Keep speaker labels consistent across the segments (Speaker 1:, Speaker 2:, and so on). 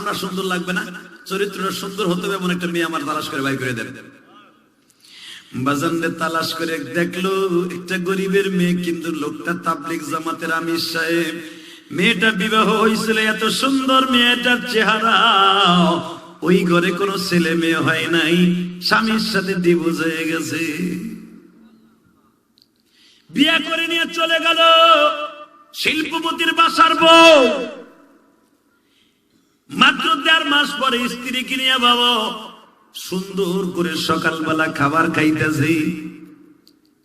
Speaker 1: চেহারাটা সুন্দর লাগবে না, চরিত্রটা সুন্দর হতে হবে এমন একটা মেয়ে আমার তালাশ করে বাইর করে দেন। বাজানরে তালাশ করে দেখলো একটা গরিবের মেয়ে, কিন্তু লোকটা তাবলীগ জামাতের আমির সাহেব। মেয়েটা বিবাহ হয়েছিল, এত সুন্দর মেয়েটার চেহারা, ওই ঘরে কোনো ছেলে মেয়ে হয় নাই, স্বামীর সাথে ডিভোর্স হয়ে গেছে। বিয়ে করে নিয়ে চলে গেল শিল্পপতির বাসার বউ। মাত্র 1.5 মাস পরে স্ত্রীকে নিয়ে বাবা সুন্দর করে সকালবেলা খাবার খাইতেছে।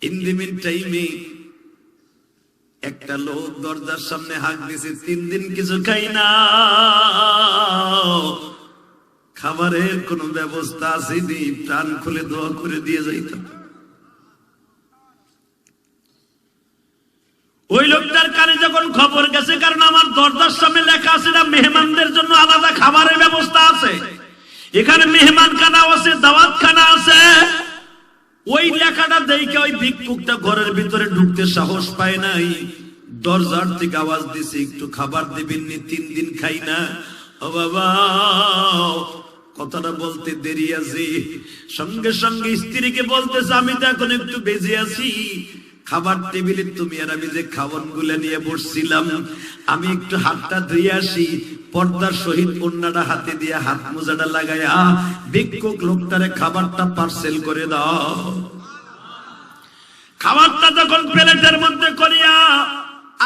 Speaker 1: ইন দি মিন টাইমে একটা লোক দরজার সামনে হাঁক দিছে, 3 দিন কিছু খাই না, খাবারের কোনো ব্যবস্থা আসেনি, প্রাণ খুলে দোয়া করে দিয়ে যাইতাম। ওই লোকটার কানে যখন খবর গেছে, কারণ আমার দরজার সামনে লেখা আছে না মেহমানদের জন্য আলাদা খাবারের ব্যবস্থা আছে, এখানে মেহমান খানা আছে, দাওয়াত খানা আছে, ওই লেখাটা দেখে ওই ভিক্ষুকটা ঘরের ভিতরে ঢুকতে সাহস পায় নাই। দরজার থেকে আওয়াজ দিছে, একটু খাবার দিবেননি, 3 দিন খাই না। ও বাবা, কথাটা বলতে দেরি আছে, সঙ্গে সঙ্গে স্ত্রীকে বলতেছে, আমি তো এখন একটু বেজে আছি, খাবার টেবিলে তুমি আর আমি যে খাবারগুলো নিয়ে বসছিলাম, আমি একটু হাতটা ধুয়ে আসি। পর্দার সহিত ওন্নাটা হাতে দিয়ে হাত মোজাটা লাগাইয়া ভিক্ষুক লোকটারে খাবারটা পার্সেল করে দাও। খাবারটা যখন প্লেটের মধ্যে করিয়া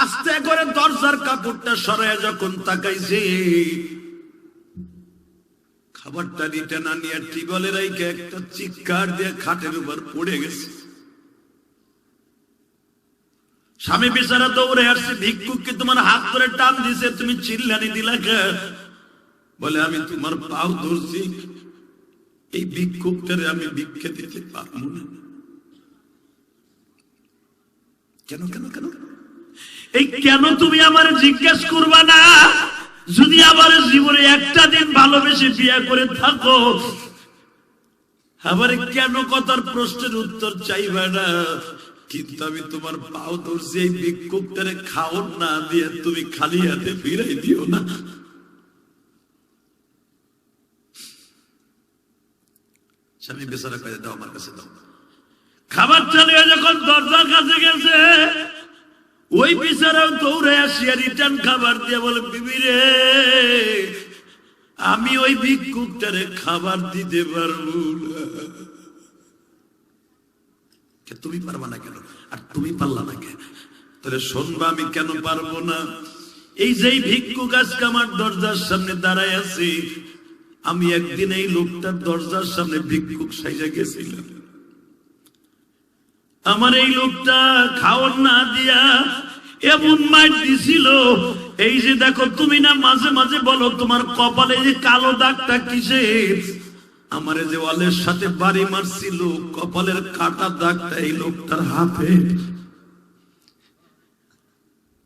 Speaker 1: আস্তে করে দরজার কাপড়টা সরাইয়া যখন তাকাইছে, খাবারটা নিতে না নিয়ে টিবলে রাইকে একটা চিৎকার দিয়ে খাটের উপর পড়ে গেছে। স্বামী বেচারা দৌড়ে আসছে, ভিক্ষুককে তোমার হাত ধরে টান দিছে, তুমি চিল্লানি দিলা কেন? বলে, আমি তোমার পাও ধরছি, এই ভিক্ষুকটারে আমি ভিক্ষা দিতে পারবো না। কেন কেন কেন এই কেন তুমি আমার জিজ্ঞেস করবা না? যদি আমার জীবনে একটা দিন ভালোবেসে বিয়ে করে থাকো, আবার কেন কথার প্রশ্নের উত্তর চাইবা না? কিন্তু আমি তোমার পাও ধরছি, এই ভিক্ষুকটারে খাওন না দিয়ে তুমি খালি হাতে ফিরাই দিও না। স্বামী বেচারা কয়ে দাও, আমার কাছে দাও। খাবার চালিয়ে যখন দরজার কাছে গেছে, ওই বেচারাও দৌড়ে আসিয়া রিটার্ন খাবার দিয়ে বলে, বিবি রে, আমি ওই ভিক্ষুকটারে খাবার দিতে পারবো না। তুমি পারবা না কেন? আর তুমি পারলা না কেন? তাহলে শুনবা আমি কেন পারবো না। এই যে ভিক্ষুক আজকে আমার দরজার সামনে দাঁড়ায় আছে, আমি একদিন এই লোকটার দরজার সামনে ভিক্ষুক সাইজা গেছিলাম। আমার এই লোকটা খাওয়ার না দিয়া এমন মাইর দিছিল, এই যে দেখো তুমি না মাঝে মাঝে বলো তোমার কপালে যে কালো দাগটা কিসের, আমারে যে ওয়ালের সাথে বাড়ি মারছিল, কপালের কাটা দাগটা এই লোকটার হাতে।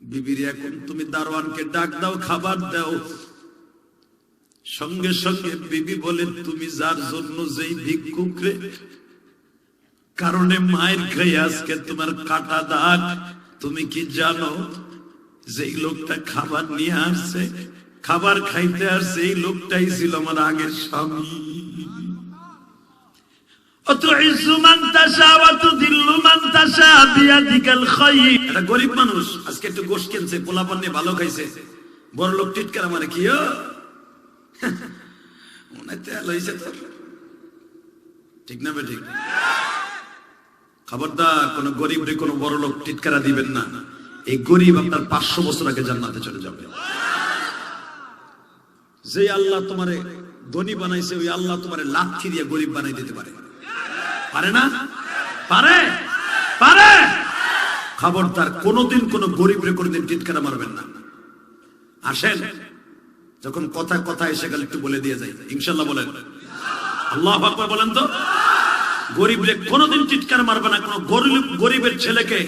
Speaker 1: বিবির এখন তুমি দারোয়ানকে ডাক দাও, খাবার দাও। সঙ্গে সঙ্গে বিবি বলে, তুমি যার জন্য যেই ভিক্ষুক রে কারণে মায়ের খাই আজকে তোমার কাটা দাগ, তুমি কি জানো যেই লোকটা খাবার নিয়ে আসছে, খাবার খাইতে আসছে, এই লোকটাই ছিল আমার আগের স্বামী। গরিব মানুষ আজকে একটু গোশ কিনছে, পোলাপান নিয়ে ভালো খাইছে, বড় লোক টিটকার মানে কি মনে তেল হয়েছে তোর, ঠিক না বে? ঠিক। খবরদার কোন গরিব রে কোন বড় লোক টিটকারা দিবেন না। এই গরিব আপনার 500 বছর আগে জান্নাতে চলে যাবে। যে আল্লাহ তোমারে ধনী বানাইছে, ওই আল্লাহ তোমারে লাঠি দিয়ে গরিব বানাই দিতে পারে। পারে না? পারে পারে। খবরদার কোনদিন কোন গরিব রে কোনদিন টিটকারা মারবেন না। আসেন, যখন কথা কথা এসে গেল একটু বলে দিয়ে যাই, ইনশাআল্লাহ বলেন আল্লাহু আকবার বলেন তো। গরিব রে কোনদিন টিটকার মারবে না, কোন গরিবের ছেলেকে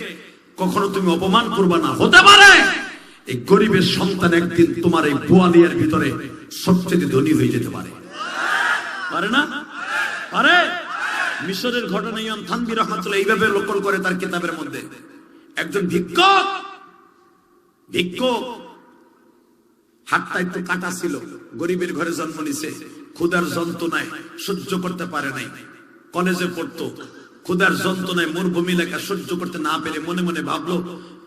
Speaker 1: কখনো তুমি অপমান করবে না। হতে পারে এই গরিবের সন্তান একদিন তোমার এই বোয়ালিয়ার ভিতরে সবচেয়ে ধনী হয়ে যেতে পারে। পারে না? পারে। মিশরের ঘটনা ইমাম থানভী রাহমাতুল্লাহ এইভাবে লক্ষ্য করে তার কিতাবের মধ্যে। একজন ভিক্ষুক
Speaker 2: হাতটা একটু কাটা ছিল, গরিবের ঘরে জন্ম নিছে, ক্ষুধার যন্ত্রণায় সহ্য করতে পারে নাই, কলেজে পড়তো, ক্ষুধার যন্ত্রণায় মরুভূমি এলাকা সহ্য করতে না পেরে মনে মনে ভাবলো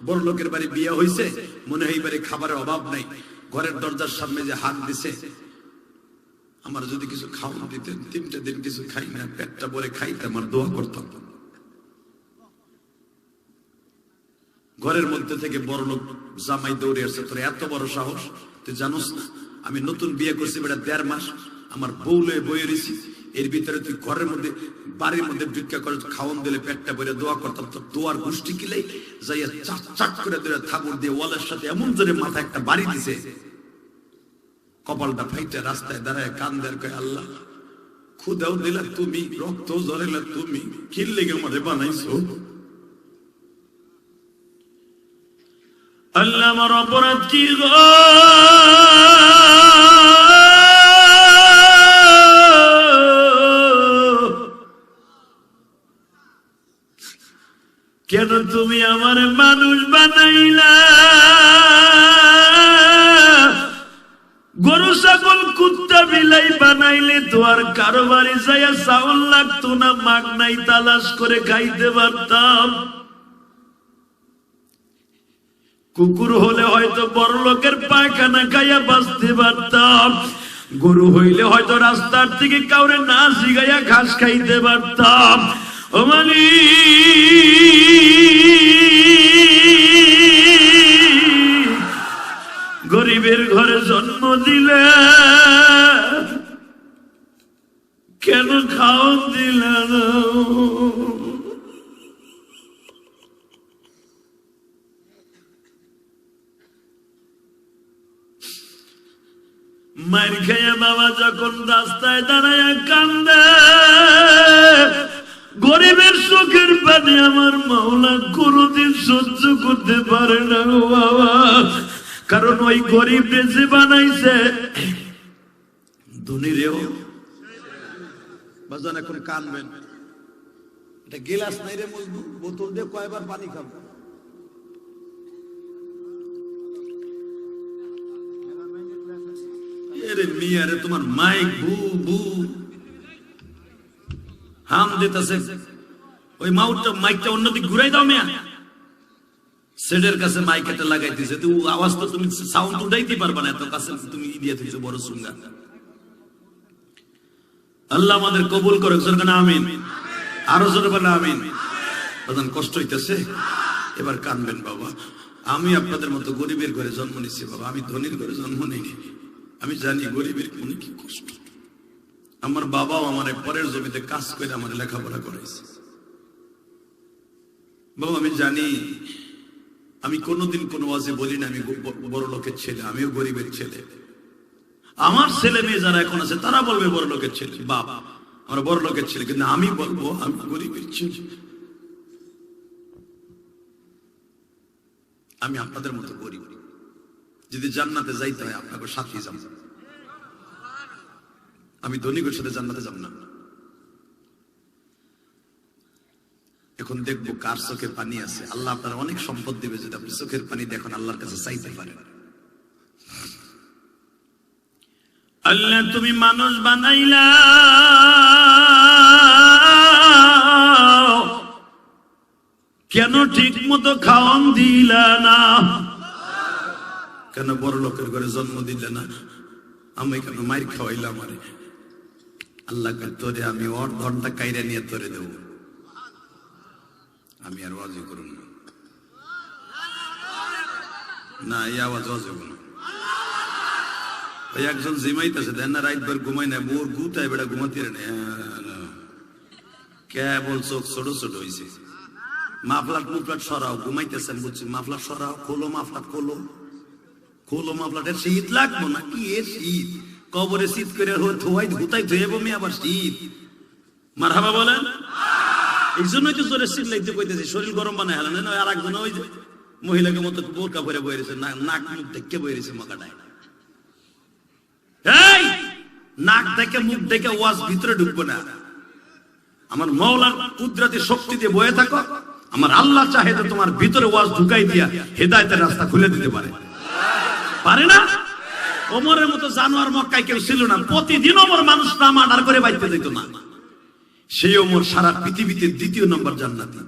Speaker 2: বড় লোকের বাড়ি বিয়ে হয়েছে, মনে হয় এই বাড়ি খাবারের অভাব নাই, ঘরের দরজার সামনে যে হাত দিছে, আমার যদি কিছু খাওয়া দিতেন, 3টা দিন কিছু খাই না, পেটটা ভরে খাইতে আমার দোয়া করতাম। ঘরের মধ্যে থেকে বড় লোক জামাই দৌড়ে আসছে, তোর এত বড় সাহস, তুই জানোস না আমি নতুন বিয়ে করছি, বেটা 1.5 মাস আমার বউ লয়ে বয়ে রয়েছি, এর ভিতরে তুই ঘরের মধ্যে বাড়ির মধ্যে ভিক্ষা করে খাওয়ান দিলে পেটটা ভরে দোয়া করতাম, তোর দোয়ার গোষ্ঠী কিলাই যাইয়া চাক চাক করে ধরে থাবর দিয়ে ওয়ালের সাথে এমন জোরে মাথা একটা বাড়ি দিছে, কপালটা ফাইটা রাস্তায় দাঁড়ায় কান্দের কয় আল্লাহ ক্ষুদাও দিলা তুমি, রক্ত ঝরেলা তুমি, কি লেগে আমাদের বানাইছো?
Speaker 1: আল্লাহ আমার অপরাধ কি গো? কেন তুমি আমার মানুষ বানাইলা? গরু ছাগল কুত্তা বিলাই বানাইলে তো আর কারো বাড়ি যাইয়া চাউল লাগতো না, মাগনাই তালাশ করে খাইতে পারতাম। কুকুর হলে হয়তো বড় লোকের পায়খানা খাইয়া বাঁচতে পারতাম, গরু হইলে হয়তো রাস্তার থেকে কাউরে না জিগাইয়া ঘাস খাইতে পারতাম। ও মানে গরিবের ঘরে জন্ম দিলে, কেন খাওয়ান দিলে না? মার খাইয়া বাবা যখন রাস্তায় দাঁড়ায় কান্দে, গরিবের চোখের পানি আমার মাওলা কোনদিন সহ্য করতে পারে না গো বাবা, কারণ ওই গরিব যে বানাইছে ধনীরেও
Speaker 2: বাজান এখন কানবেন, এটা গিলাস নাই রে মজনু, বোতল দিয়ে কয়বার পানি খাবো? মিয়ারে তোমার মাইক বু বু হাম দিতেছে, ওই মাইকটা অন্যদিক ঘুরাই দাও মিয়া, সেটের কাছে মাইক এটা লাগাই দিছে, তো আওয়াজ তো তুমি সাউন্ড উঠাইতে পারবা না, এত কাছে তুমি দিয়ে দিছো বড় সুন্দর। আল্লাহ আমাদের কবুল করে, জোরে আমিন, আরো জোরে বলে আমিন। বাজান কষ্ট হইতেছে, এবার কানবেন বাবা। আমি আপনাদের মতো গরিবের ঘরে জন্ম নিচ্ছি বাবা, আমি ধনীর ঘরে জন্ম নিইনি, আমি জানি গরিবের কোন কি কষ্ট। আমার বাবাও আমার পরের জমিতে কাজ করে আমার লেখাপড়া করেছে বাবা, আমি জানি। আমি কোনোদিন কোনো ওয়াজে বলি না আমি বড় লোকের ছেলে, আমিও গরিবের ছেলে। আমার ছেলে মেয়ে যারা এখন আছে তারা বলবে বড় লোকের ছেলে, বাবা আমরা বড় লোকের ছেলে, কিন্তু আমি বলবো আমি গরিবের ছেলে। আমি আপনাদের মতো গরিব, যদি জান্নাতে যাইতে হয় আপনাকে সাথে যাব, আমি ধনীদের সাথে জান্নাতে যাব না। এখন দেখবো কার চোখে পানি আছে। আল্লাহ আপনার অনেক সম্পদ দিবে, যদি আপনি চোখের পানি দেখুন আল্লাহর কাছে চাইতে পারেন।
Speaker 1: আল্লাহ তুমি মানুষ বানাইলা, কেন ঠিক মতো খাওয়ান দিলা না?
Speaker 2: কেন বড় লোকের ঘরে জন্ম দিলে না? আমি কেন মাইর খাওয়াইলাম? আরে আল্লাহ তোরে আমি ঘন্টা কাইরা নিয়ে তোরে দেব, আমি আর ওয়াজি করুন না, এই আওয়াজ ওয়াজি করুন। ওই একজন জিমাইতেছে দেন না, রাত ভর ঘুমাই না, মোর গুতায় বেড়া ঘুমাতে রে কেবল চোখ ছোট ছোট হয়েছে। মাফলাট মুফলাট সরাও, ঘুমাইতেছেন বুঝছি, মাফলাট সরাও, খোলো মাফলাট, খোলো খোলো মাফলাটের শীত লাগবো না কি? এর শীত কবরে শীত করে ধোয়াই ধুতাই ধুয়ে বমি আবার শীত।
Speaker 1: মারহাবা বলেন।
Speaker 2: এই জন্যই তো জোরে শীত লাগতে কইতেছি, শরীর গরম বানায় হেলেন। আর একজন ওই যে মহিলাকে মতো বোরকা পরে বয়ে রয়েছে, নাক মুখ দেখে বয়ে রয়েছে মাকাটায়। এই নাক দেখে মুখ দেখে ওয়াজ ভিতরে ঢুকবো না। আমার মওলার কুদরতি শক্তি দিয়ে বয়ে থাকো, আমার আল্লাহ চাহে তো তোমার ভিতরে ওয়াজ ঢুকাই দিয়া হেদায়েতের রাস্তা খুলে দিতে পারে, পারে না? ওমরের মতো জানোয়ার মক্কায় কেউ ছিল না, প্রতিদিন ওমর মানুষটা মার্ডার করে বাইতে যেত না। সেই ওমর সারা পৃথিবীতে 2য় নম্বর জান্নাতি।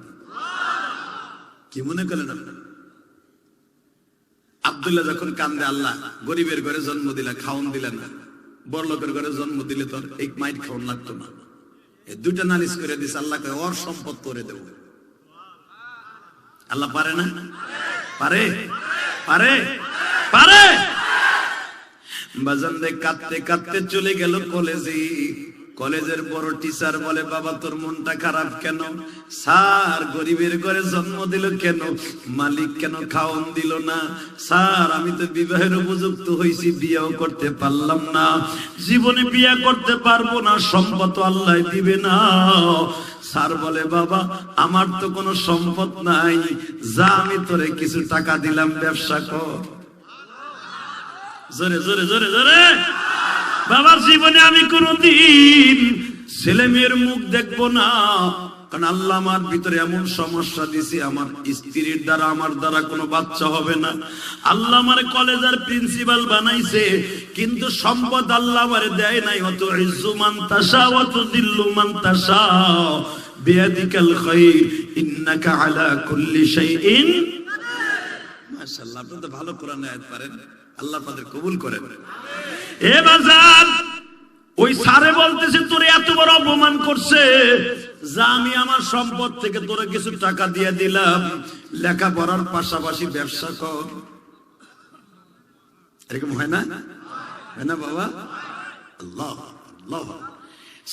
Speaker 2: কি মনে করেন আপনারা? আব্দুল্লাহ যখন কান্দে, আল্লাহ গরিবের ঘরে জন্ম দিলা, খাওন দিলেন না, বড়লোকের ঘরে জন্ম দিলে তোর এক মাইট খাওয়ান লাগতো না। এই 2টা নালিশ করে দিছে, আল্লাহ কয় ওর সম্পদ করে দেব। আল্লাহ পারে না? পারে পারে পারে। বাজান রে কাঁদতে কাঁদতে চলে গেল কলেজে। কলেজের বড় টিচার বলে, বাবা তোর মনটা খারাপ কেন? স্যার গরিবের ঘরে জন্ম দিল কেন? মালিক কেন খাওন দিল না? স্যার আমি তো বিবাহের উপযুক্ত হয়েছি, বিয়েও করতে পারলাম না, জীবনে বিয়ে করতে পারবো না, সম্পদ আল্লাহ দিবে না। স্যার বলে, বাবা আমার তো কোনো সম্পদ নাই, যা আমি তোরে কিছু টাকা দিলাম, ব্যবসা কর। জোরে জোরে জোরে জোরে। বাবার জীবনে আমি কোনদিন ছেলে মেয়ের মুখ দেখবো না, কারণ আল্লাহ আমার ভিতরে এমন সমস্যা দিছে, আমার স্ত্রীর দ্বারা আমার দ্বারা কোনো বাচ্চা হবে না। আল্লাহ আমার কলেজের প্রিন্সিপাল বানাইছে, কিন্তু সম্পদ আল্লাহ আমারে দেয় নাই। অত ইজ্জু মান তাশা ওয়া তুযিল্লু মান তাশা বিয়াদিকাল খায়র ইন্নাকা আলা কুল্লি শাইইন। মাশাআল্লাহ, আপনি তো ভালো কোরআন আয়াত পারেন, আল্লাহ আপনাদের কবুল করেন। এ বাজার, ওই সারে বলতেছে তোরে এত বড় অপমান করছে, যা আমি আমার সম্পদ থেকে তোরে কিছু টাকা দিয়ে দিলাম, লেখাপড়ার পাশাপাশি ব্যবসা কর। এরকম হয় না? হয় না বাবা? আল্লাহ আল্লাহ।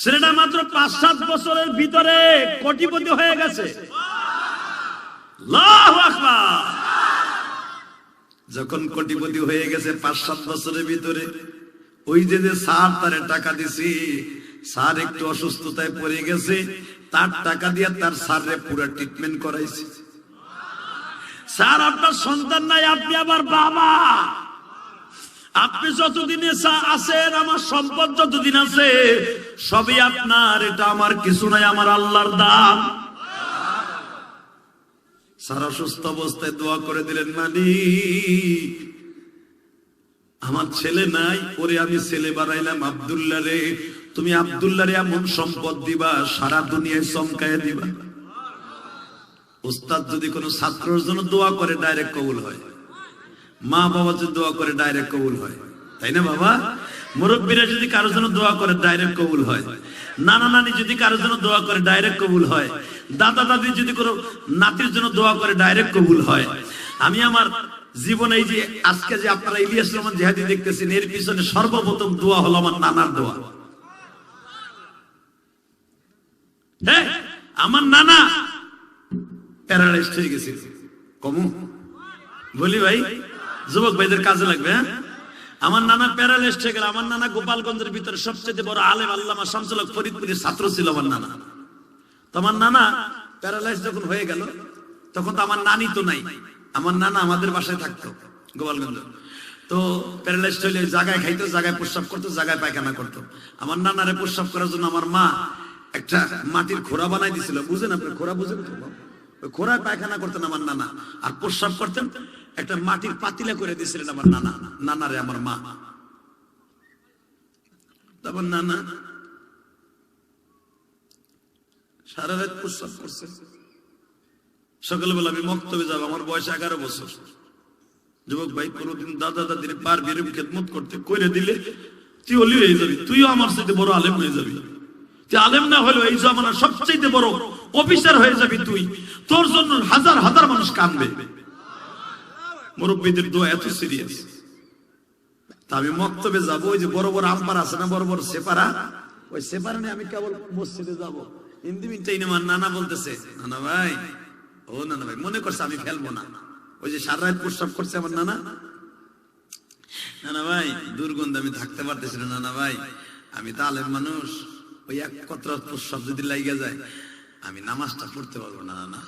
Speaker 2: ছেলেটা মাত্র 5-7 বছরের ভিতরে কোটিপতি হয়ে গেছে। আল্লাহু আকবার। যখন কোটিপতি হয়ে গেছে 5-7 বছরের ভিতরে, ওই যে স্যার তারে টাকা দিছি, স্যার একটু অসুস্থতায় পড়ে গেছে, তার টাকা দিয়ে তার স্যারের পুরো ট্রিটমেন্ট করাইছে। স্যার আপনার সন্তান নাই, আপনি আবার বাবা, আপনি যতদিনে আছেন, আমার সম্পদ যতদিন আছে সবই আপনার, এটা আমার কিছু নাই, আমার আল্লাহর দান। স্যার অসুস্থ অবস্থায় দোয়া করে দিলেন, মালিক আমার ছেলে নাই, ওরে আমি ছেলে বানাইলাম আব্দুল্লাহ রে, তুমি আব্দুল্লাহ রে এমন সম্পদ দিবা, সারা দুনিয়ায় চমকায় দিবা। উস্তাদ যদি কোনো ছাত্রের জন্য দোয়া করে ডাইরেক্ট কবুল হয়, মা বাবা যদি দোয়া করে ডাইরেক্ট কবুল হয়, তাই না বাবা? মুরব্বীরা যদি কারোর জন্য দোয়া করে ডাইরেক্ট কবুল হয়, নানা নানি যদি কারোর জন্য দোয়া করে ডাইরেক্ট কবুল হয়, দাদা দাদি যদি কোনো নাতির জন্য দোয়া করে ডাইরেক্ট কবুল হয়। আমি আমার জীবনে এই যে আজকে যে আপনারা ইলিয়াস রহমান জিহাদি দেখতেছেন, এর পিছনে সর্বপ্রথম দোয়া হলো আমার নানার দোয়া। হ্যাঁ, আমার নানা প্যারালাইজড হয়ে গেছে। কমু বলি ভাই, যুবক ভাইদের কাজে লাগবে। হ্যাঁ, আমার নানা প্যারালাইজড হয়ে গেল। আমার নানা গোপালগঞ্জের ভিতরে সবচেয়ে বড় আলেম আল্লামা শামসুল হক ফরিদপুরের ছাত্র ছিল আমার নানা। তো আমার নানা প্যারালাইজড যখন হয়ে গেল, তখন তো আমার নানি তো নাই, আমার নানা আমাদের বাসায় থাকতো গোপালগঞ্জ। তো প্যারালাইজড হইলে জায়গায় খাইতো, জায়গায় প্রস্রাব করতো, জায়গায় পায়খানা করতো। আমার নানারে প্রস্রাব করার জন্য আমার মা একটা মাটির খোড়া বানাই দিছিল। বুঝেন আপনি খোড়া? বুঝেন? ওই খোড়ায় পায়খানা করতেন আমার নানা, আর প্রস্রাব করতেন একটা মাটির পাতিলা করে দিয়েছিলেন আমার নানা, নানারে আমার মা। তারপর নানা সারা রাত প্রস্রাব করছে। সকালবেলা আমি মক্তবে যাবো, আমার বয়স 11 বছর। যুবক ভাই, কোনদিন দাদা দাদির পার বেরম খেদমত করতে করে দিলে তুই অলি হয়ে যাবি, তুইও আমার সাথে বড় আলেম হয়ে যাবি। তুই আলেম না হলেও এই জামানার সবচেয়ে বড় অফিসার হয়ে যাবি তুই। তোর জন্য হাজার হাজার মানুষ কাঁদবে। মুরব্বীদের দোয়া এত সিরিয়াস। তা আমি মক্তবে যাবো, ওই যে বড় বড় আম্পার আছে না, বড় বড় সেপারা, ওই সেপারা নিয়ে আমি কেবল মসজিদে যাবো। হিন্দি মিনটাই আমার নানা বলতেছে, নানা ভাই, ও নানা ভাই, মনে করছে আমি ফেলবো না। ওই যে সারা রাত প্রস্রাব করছে আমার নানা, নানা ভাই দুর্গন্ধ আমি থাকতে পারতেছি না, নানা ভাই আমি তো আলেম মানুষ, ওই এক কতরা প্রস্রাব যদি লাগিয়ে যায় আমি নামাজটা পড়তে পারবো না। নানা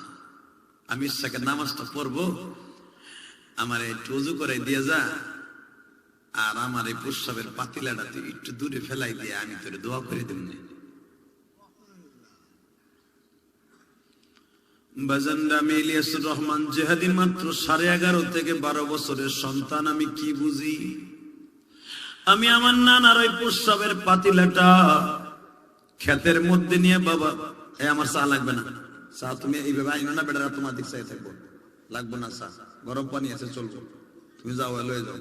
Speaker 2: আমি ইচ্ছাকে নামাজটা পড়বো, আমার একটু উজু করে দিয়ে যা, আর আমার এই প্রস্রাবের পাতিলাটা তুই একটু দূরে ফেলাই দিয়ে আমি তোরে দোয়া করে দেব। বাজানরা, আমি ইলিয়াসুর রহমান জিহাদি মাত্র 11.5 থেকে 12 বছরের সন্তান। আমি কি বুঝি? আমি আমার নানার ওই প্রস্রাবের পাতিলাটা ক্ষেতের মধ্যে নিয়ে, বাবা আমার চা লাগবে না, চা তুমি এইভাবে আইনো না বেটারা, তোমার দিক চাই থাকবো, লাগবো না চা, গরম পানি আছে চলবো, তুমি যাও লয়ে যাও।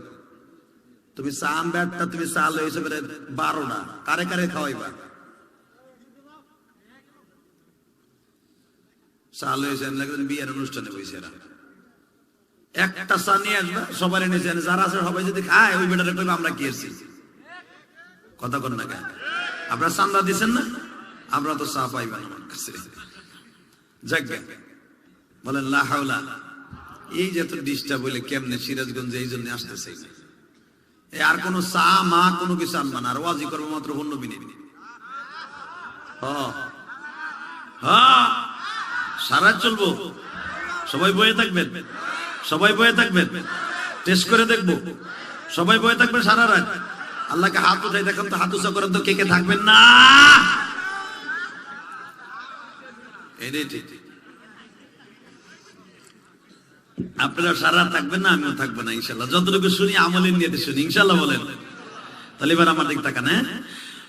Speaker 2: তুমি চা ব্যাটটা তুমি চা লয়েছে 12টা, কারে কারে খাওয়াইবা? চা লয়েছে বিয়ের অনুষ্ঠানে বসে এরা একটা চা নিয়ে আসবা, সবাই নিচে যারা আছে সবাই যদি খায় ওই বেটারে কইবা আমরা কি এসেছি। কথা কন না কেন? আপনারা চান্দা দিচ্ছেন না, আমরা তো চা পাইবা আমার কাছে। যাক বলেন লা হাওলা। এই যে এত ডিস্টার্ব হইলে কেমনে সিরাজগঞ্জ এই জন্য আসতেছে। আর কোন চা মা কোনো কিছু আনবা না, আর ওয়াজি করবো মাত্র অন্য বিনে সারা চলবো। সবাই বয়ে থাকবেন, সবাই বয়ে থাকবেন, টেস্ট করে দেখবো, সবাই বয়ে থাকবেন সারা রাত। আল্লাহকে হাত উঠাই দেখেন তো, হাত উঁচা করেন তো, কে কে থাকবেন না? এটাই ঠিক। আপনারা সারা থাকবেন না, আমিও থাকবো না ইনশাল্লাহ। যতটুকু শুনি আমলের নিয়ে শুনি ইনশাল্লাহ। বলেন তাহলে এবার আমার দিক তাকান। হ্যাঁ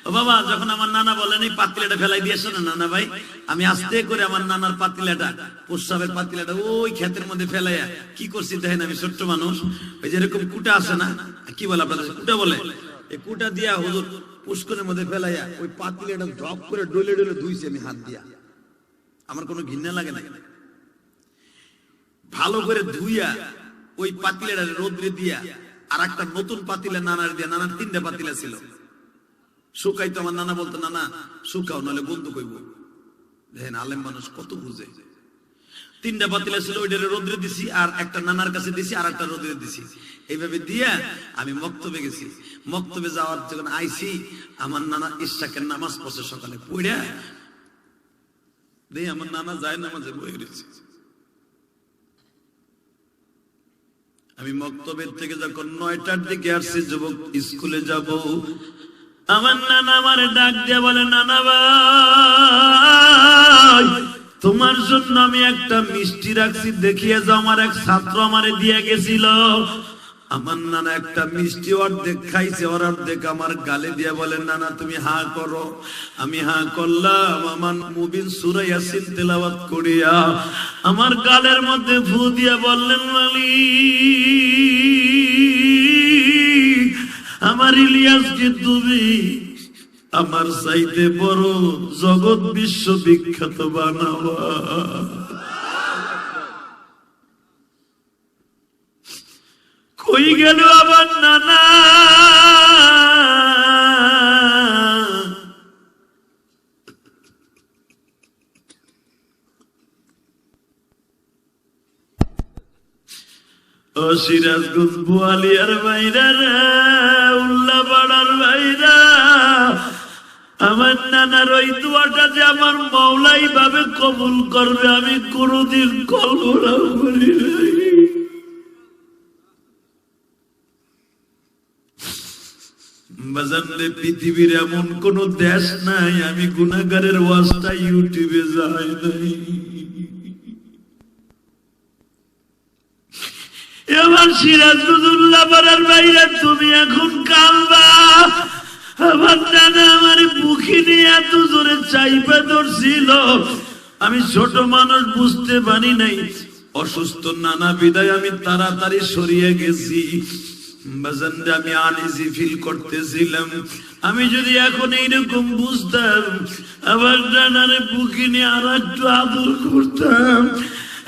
Speaker 2: ও বাবা, যখন আমার নানা বলেন এই পাতিলাটা ফেলাই দিয়েছো না নানা ভাই, আমি আস্তে করে আমার নানার পাতিলাটা, প্রস্রাবের পাতিলাটা ওই ক্ষেতের মধ্যে ফেলাইয়া কি করছি দেখেন। আমি ছোট্ট মানুষ, ওই যে এরকম কুটা আছে না, কি বলে আপনাদের কুটা বলে, এই কুটা দিয়া হুজুর পুষ্করের মধ্যে ফেলাইয়া ওই পাতিলাটা ড্রপ করে ডলে ডলে ধুইছি আমি হাত দিয়া। আমার কোনো ঘৃণা লাগে না, ভালো করে ধুইয়া ওই পাতিলাটা রোদ্রে দিয়া আর একটা নতুন পাতিলা নানার দিয়া, নানার 3টা পাতিলা ছিল, শুকাই তো আমার নানা বলতো নানা শুকাও নাহলে বন্ধু কইব। দেখেন আলেম মানুষ কত বুঝে। 3টা পাতিলা ছিল, ওইটা রোদ্রে দিছি, আর একটা নানার কাছে দিছি, আর একটা রোদ্রে দিছি। এইভাবে দিয়া আমি মক্তবে গেছি। মক্তবে যাওয়ার যখন আইছি, আমার নানা ইশাকের নামাজ পড়ছে সকালে, পড়া দেই আমার নানা যায় নামাজে বয়ে গেছে। আমি মক্তবের থেকে যখন 9টার দিকে আসছি, যুবক স্কুলে যাব, আমার নানা আমার ডাক দিয়ে বলে নানা ভাই তোমার জন্য আমি একটা মিষ্টি রাখছি, দেখিয়ে যাও। আমার এক ছাত্র আমারে দিয়ে গেছিল। আমার নানা একটা মিষ্টি অর্ধেক খাইছে, ওর অর্ধেক আমার গালে দিয়ে বলে নানা তুমি হা করো। আমি হা করলাম, আমার মুবিন সূরা ইয়াসিন তেলাওয়াত করিয়া আমার গালের মধ্যে ফু দিয়ে বললেন মালিক আমার ইলিয়াসকে তুমি আমার চাইতে বড় জগৎ বিশ্ব বিখ্যাত বানাবা। কই গেল আমার নানা? ও সিরাজগঞ্জ বোয়ালিয়ার বাইরা রে, উল্লাপাড়ার বাইরা, আমার নানার ওই দোয়াটা যে আমার মওলাই ভাবে কবুল করবে আমি কোনদিন কল্পনা করি নাই। বাজারে পৃথিবীর এমন কোন দেশ নাই আমি গুনাহগারের ওয়াজটা ইউটিউবে যাই নাই। এবার সিরাজুল্লাহ পাড়ার বাইরে তুমি এখন কাঁদবা। আমার নানা আমার বুকে নিয়ে এত জোরে চাইপা ধরছিল, আমি ছোট মানুষ বুঝতে পারি নাই। অসুস্থ নানা বিদায় আমি তাড়াতাড়ি সরিয়ে গেছি। আমি আনইজি ফিল করতেছিলাম। আমি যদি এখন এইরকম বুঝতাম, আবার নানারে বুকে নিয়ে আর একটু আদর করতাম,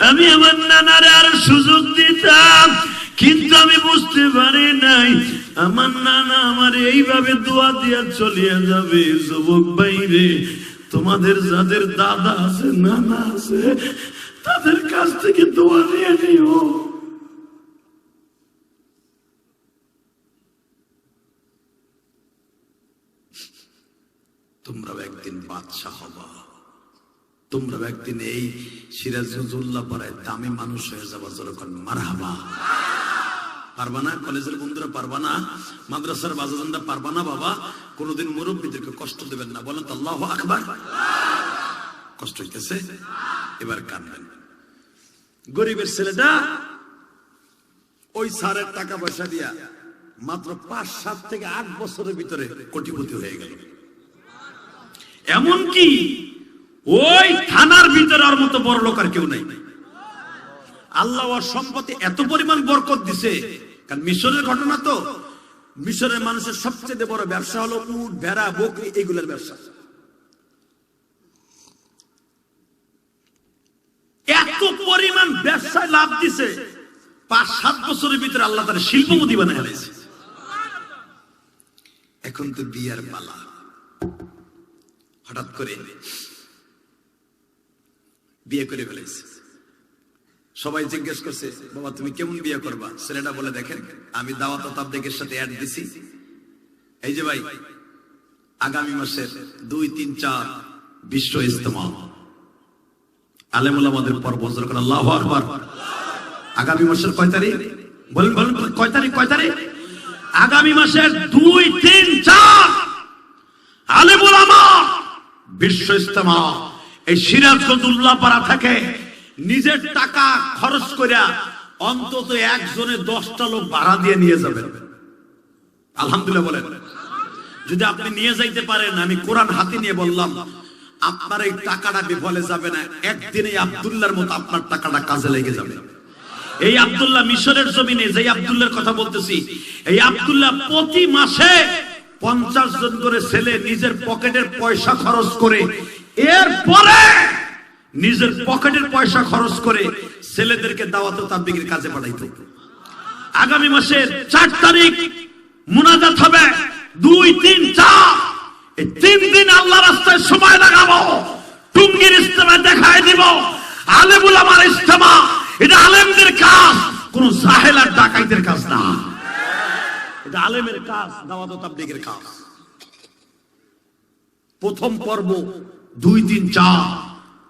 Speaker 2: আমি আমার নানারে আর সুযোগ দিতাম। কিন্তু আমি বুঝতে পারি নাই আমার নানা আমার এইভাবে দোয়া দিয়া চলিয়ে যাবে। যুবক বাইরে, তোমাদের যাদের দাদা আছে নানা আছে তাদের কাছ থেকে দোয়া নিয়ে নিও। তোমরাও একদিন বাদশাহ হবা, তোমরাও একদিন এই সিরাজুল্লাহ পাড়ায় দামি মানুষ হয়ে যাবা। যখন মারহাবা। পারবা না? কলেজের বন্ধুরা পারবা না? মাদ্রাসার বাজারদাররা পারবা না? বাবা কোনদিন মুরব্বীদেরকে কষ্ট দেবেন না। বলেন তো আল্লাহু আকবার। কষ্ট হইতেছে? এবার কাঁদবেন। গরিবের ছেলেটা ওই স্যারের টাকা পয়সা দিয়া মাত্র 5-7 থেকে 8 বছরের ভিতরে কোটিপতি হয়ে গেল।
Speaker 1: এমনকি ওই থানার ভিতরে আর মতো বড় লোক আর কেউ নাই।
Speaker 2: আল্লাহ ওর সম্পত্তি এত পরিমাণ বরকত দিছে, কারণ মিশরের ঘটনা তো, মিশরের মানুষের সবচেয়ে বড় ব্যবসা হলো উট, ভেড়া, বকরি, এগুলোর ব্যবসা।
Speaker 1: এত পরিমাণ ব্যবসায় লাভ দিছে,
Speaker 2: 5-7 বছরের ভিতরে আল্লাহ তার শিল্পপতি বানায় ফেলেছে। এখন তো বিয়ার পালা। হঠাৎ করে বিয়ে করে ফেলেছে। সবাই জিজ্ঞেস করছে, বাবা তুমি কেমন বিয়ে করবা? ছেলেটা বলে, দেখেন আমি দাওয়াত ও তাবলীগের সাথে অ্যাড দিছি, এই যে ভাই আগামী মাসের 2, 3, 4 বিশ্ব ইজতেমা, আলেম ওলামাদের পর্ব, আল্লাহু আকবার। আগামী মাসের কয় তারিখ বলেন? বলেন কয় তারিখ? কয় তারিখ?
Speaker 1: আগামী মাসের 2, 3, 4 আলেম ওলামা বিশ্ব ইজতেমা এই সিরাজগঞ্জ উল্লাপাড়া থেকে নিজের টাকা খরচ করিয়া অন্তত একজনে 10টা লোক ভাড়া দিয়ে নিয়ে যাবেন।
Speaker 2: আলহামদুলিল্লাহ বলেন।
Speaker 1: যদি আপনি নিয়ে যাইতে পারেন, আমি কোরআন হাতে নিয়ে বললাম,
Speaker 2: আপনার এই টাকাটা বিফলে যাবে না। একদিনে আব্দুল্লাহর মতো আপনার টাকাটা কাজে লেগে যাবে।
Speaker 1: এই আব্দুল্লাহ মিশরের জমিনে যে আব্দুল্লাহর কথা বলতেছি, এই আব্দুল্লাহ প্রতি মাসে 50 জন করে ছেলে নিজের পকেটের পয়সা খরচ করে, এরপরে নিজের পকেটের পয়সা খরচ করে ছেলেদেরকে দাওয়াত ও তাবলীগের কাজে পাঠাইতো। আগামী মাসের 4 তারিখ মুনাজাত হবে, 2, 3, 4 এই 3 দিন আল্লাহ রাস্তায় সময় লাগাবো। টুঙ্গির ইজতেমা দেখায় দিব, আলেম ওলামার ইজতেমা, এটা আলেমদের কাজ, কোন জাহেল আর ডাকাইতের কাজ না। এটা আলেমের কাজ,
Speaker 2: দাওয়াত ও তাবলীগের কাজ। প্রথম পর্ব 2, 3, 4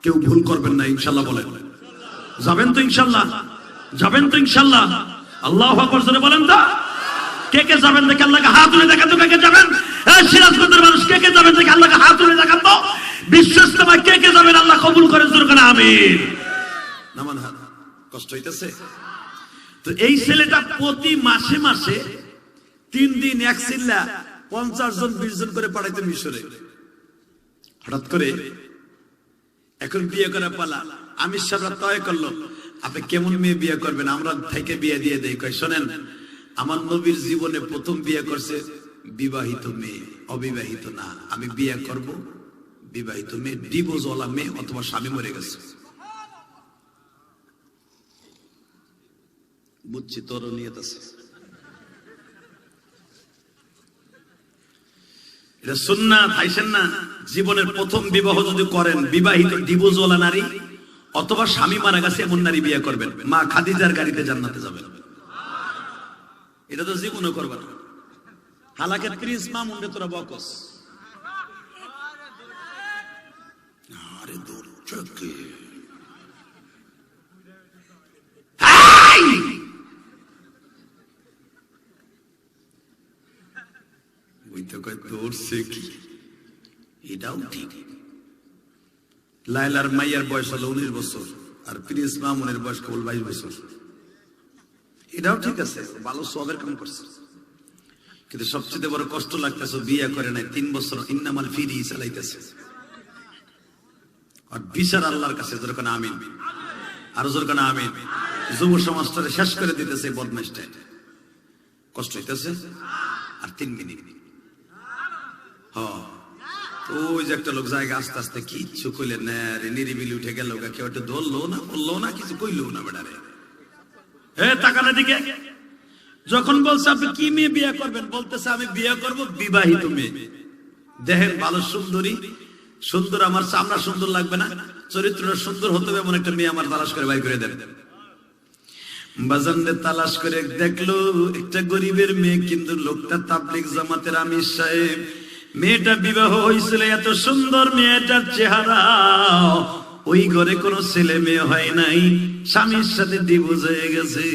Speaker 2: কেউ ভুল করবেন না, ইনশাআল্লাহ বলেন।
Speaker 1: যাবেন তো ইনশাআল্লাহ? যাবেন তো ইনশাআল্লাহ? আল্লাহু আকবার জোরে বলেন তো। কে কে যাবেন দেখে আল্লাহকে হাত তুলে দেখান তো, কে কে যাবেন? এই সিরাজগঞ্জের মানুষ কে কে যাবেন দেখে আল্লাহকে হাত তুলে দেখান তো। বিশ্ব ইজতেমায় কে কে যাবেন? আল্লাহ কবুল করেন, জোরে করে আমিন।
Speaker 2: নামান হাত। কষ্ট হইতেছে?
Speaker 1: তো এই ছেলেটা প্রতি মাসে মাসে
Speaker 2: 3 দিন এক চিল্লা 50 জন 20 জন করে পাঠাইতো মিশরে। হঠাৎ করে এখন বিয়ে করা পালা। আমির সাহেবরা তয় করলো, আপনি কেমন মেয়ে বিয়ে করবেন? আমরা থেকে বিয়ে দিয়ে দেই। কয় শোনেন, আমার নবীর জীবনে প্রথম বিয়ে করছে বিবাহিত মেয়ে, অবিবাহিত না। আমি বিয়ে করব বিবাহিত মেয়ে, ডিভোর্স ওয়ালা মেয়ে, অথবা স্বামী মরে গেছে। বুঝছি তোর নিয়ত আছে।
Speaker 1: এটা সুন্নাত, হাইছেন না? জীবনের প্রথম বিবাহ যদি করেন, বিবাহিত ডিভোর্স ওয়ালা নারী অথবা স্বামী মারা গেছে এমন নারী বিয়ে করবেন। মা খাদিজার গাড়িতে জান্নাতে যাবেন।
Speaker 2: এটা তো জীবনও করবা না। হালাকে 30 মামুনরে তোরা বকস। আরে দূর চকে ওই তো কয় দৌড়ছে কি? এটাও ঠিক। লায়লার মাইয়ার বয়স হলো 19 বছর, আর প্রিন্স মামুনের বয়স কেবল 22 বছর। এটাও ঠিক আছে, ভালো সবের কাম করছে। কিন্তু সবচেয়ে বড় কষ্ট লাগতেছে, বিয়ে করে নাই 3 বছর, ইন্নামাল ফিরি চালাইতেছে। আর বিচার আল্লাহর কাছে, যখন আমিন, আর যখন আমিন, যুব সমাজটারে শেষ করে দিতেছে বদমাইশটা। কষ্ট হইতেছে। আর 3 মিনিট ওই যে একটা লোক জায়গা আস্তে আস্তে কিচ্ছু কইলেন না রে, নিরিবিলি উঠে গেল, কেউ একটা ধরলো না, বললো না, কিছু কইলো না। বেড়ারে
Speaker 1: তাকানোর দিকে যখন বলছে আপনি কি মেয়ে বিয়ে করবেন, বলতেছে আমি বিয়ে করব বিবাহিত মেয়ে।
Speaker 2: দেখেন ভালো সুন্দরী, সুন্দর, আমার চামড়া সুন্দর লাগবে না, চরিত্রটা সুন্দর হতে হবে এমন একটা মেয়ে আমার তালাশ করে বাইর করে দেন। বাজানদের তালাশ করে দেখলো একটা গরিবের মেয়ে, কিন্তু লোকটা তাবলীগ জামাতের আমির সাহেব। মেয়েটা বিবাহ হয়েছিল, এত সুন্দর মেয়েটার চেহারা, ওই ঘরে কোনো ছেলে মেয়ে হয় নাই, স্বামীর সাথে ডিভোর্স হয়ে গেছে।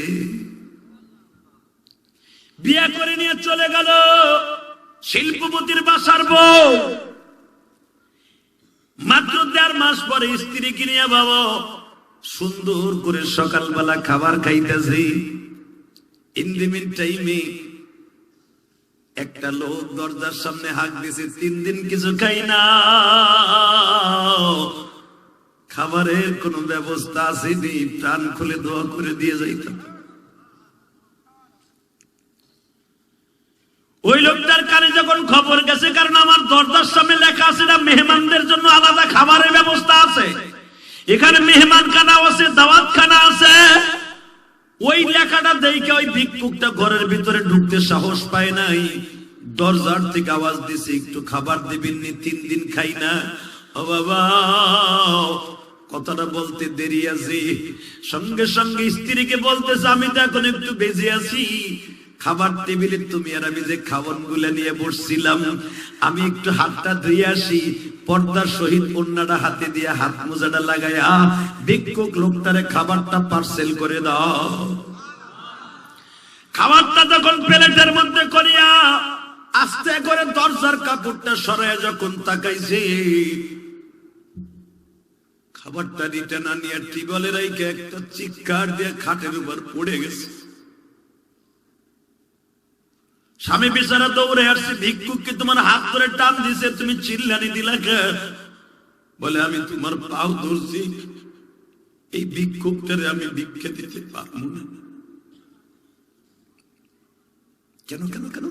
Speaker 1: বিয়ে করে নিয়ে চলে গেল শিল্পপতির বাসার বউ। মাত্র 1.5 মাস পরে স্ত্রীকে নিয়ে বাবা সুন্দর করে সকালবেলা খাবার খাইতেছে। ইন দি মিন টাইমে
Speaker 2: একটা লোক দরজার সামনে হাঁক দিয়েছে, 3 দিন কিছু খাই না, খাবারের কোনো ব্যবস্থা আসেনি, প্রাণ খুলে দোয়া করে দিয়ে যাইতাম।
Speaker 1: ওই লোকটার কানে যখন খবর গেছে, কারণ আমার দরজার সামনে লেখা আছে না মেহমানদের জন্য আলাদা খাবারের ব্যবস্থা আছে, এখানে মেহমানখানা আছে, দাওয়াতখানা আছে। ওই লেখাটা দেখে ওই ভিক্ষুকটা ঘরের ভিতরে ঢুকতে সাহস পায় নাই। দরজার থেকে আওয়াজ দিছে, একটু খাবার দিবেননি, 3 দিন খাই না। ও বাবা, কথাটা বলতে দেরি আছে, সঙ্গে সঙ্গে স্ত্রীকে বলতেছে, আমি তো এখন একটু বেজে আছি, খাবার টেবিলে তুমি আর আমি যে খাবার গুলা নিয়ে বসছিলাম, আমি একটু হাতটা ধুয়ে আসি। পর্দার সহিত ওন্নাটা হাতে দিয়ে হাত মোজাটা লাগাইয়া ভিক্ষুক লোকটারে খাবারটা পার্সেল করে দাও। খাবারটা যখন প্লেটের মধ্যে করিয়া আস্তে করে দরজার কাপড়টা সরাইয়া যখন তাকাইছে, খাবারটা রিটার্ন আনিয়া টিবলে রাইকে একটা চিৎকার দিয়ে খাটের উপর পড়ে গেছে। স্বামী বেচারা দৌড়ে আসছে, ভিক্ষুককে তোমার হাত ধরে টান দিছে, তুমি চিল্লানি দিলা কেন? বলে, আমি তোমার পাও ধরছি, এই ভিক্ষুকটারে আমি ভিক্ষা দিতে পারবো না। কেন কেন কেন?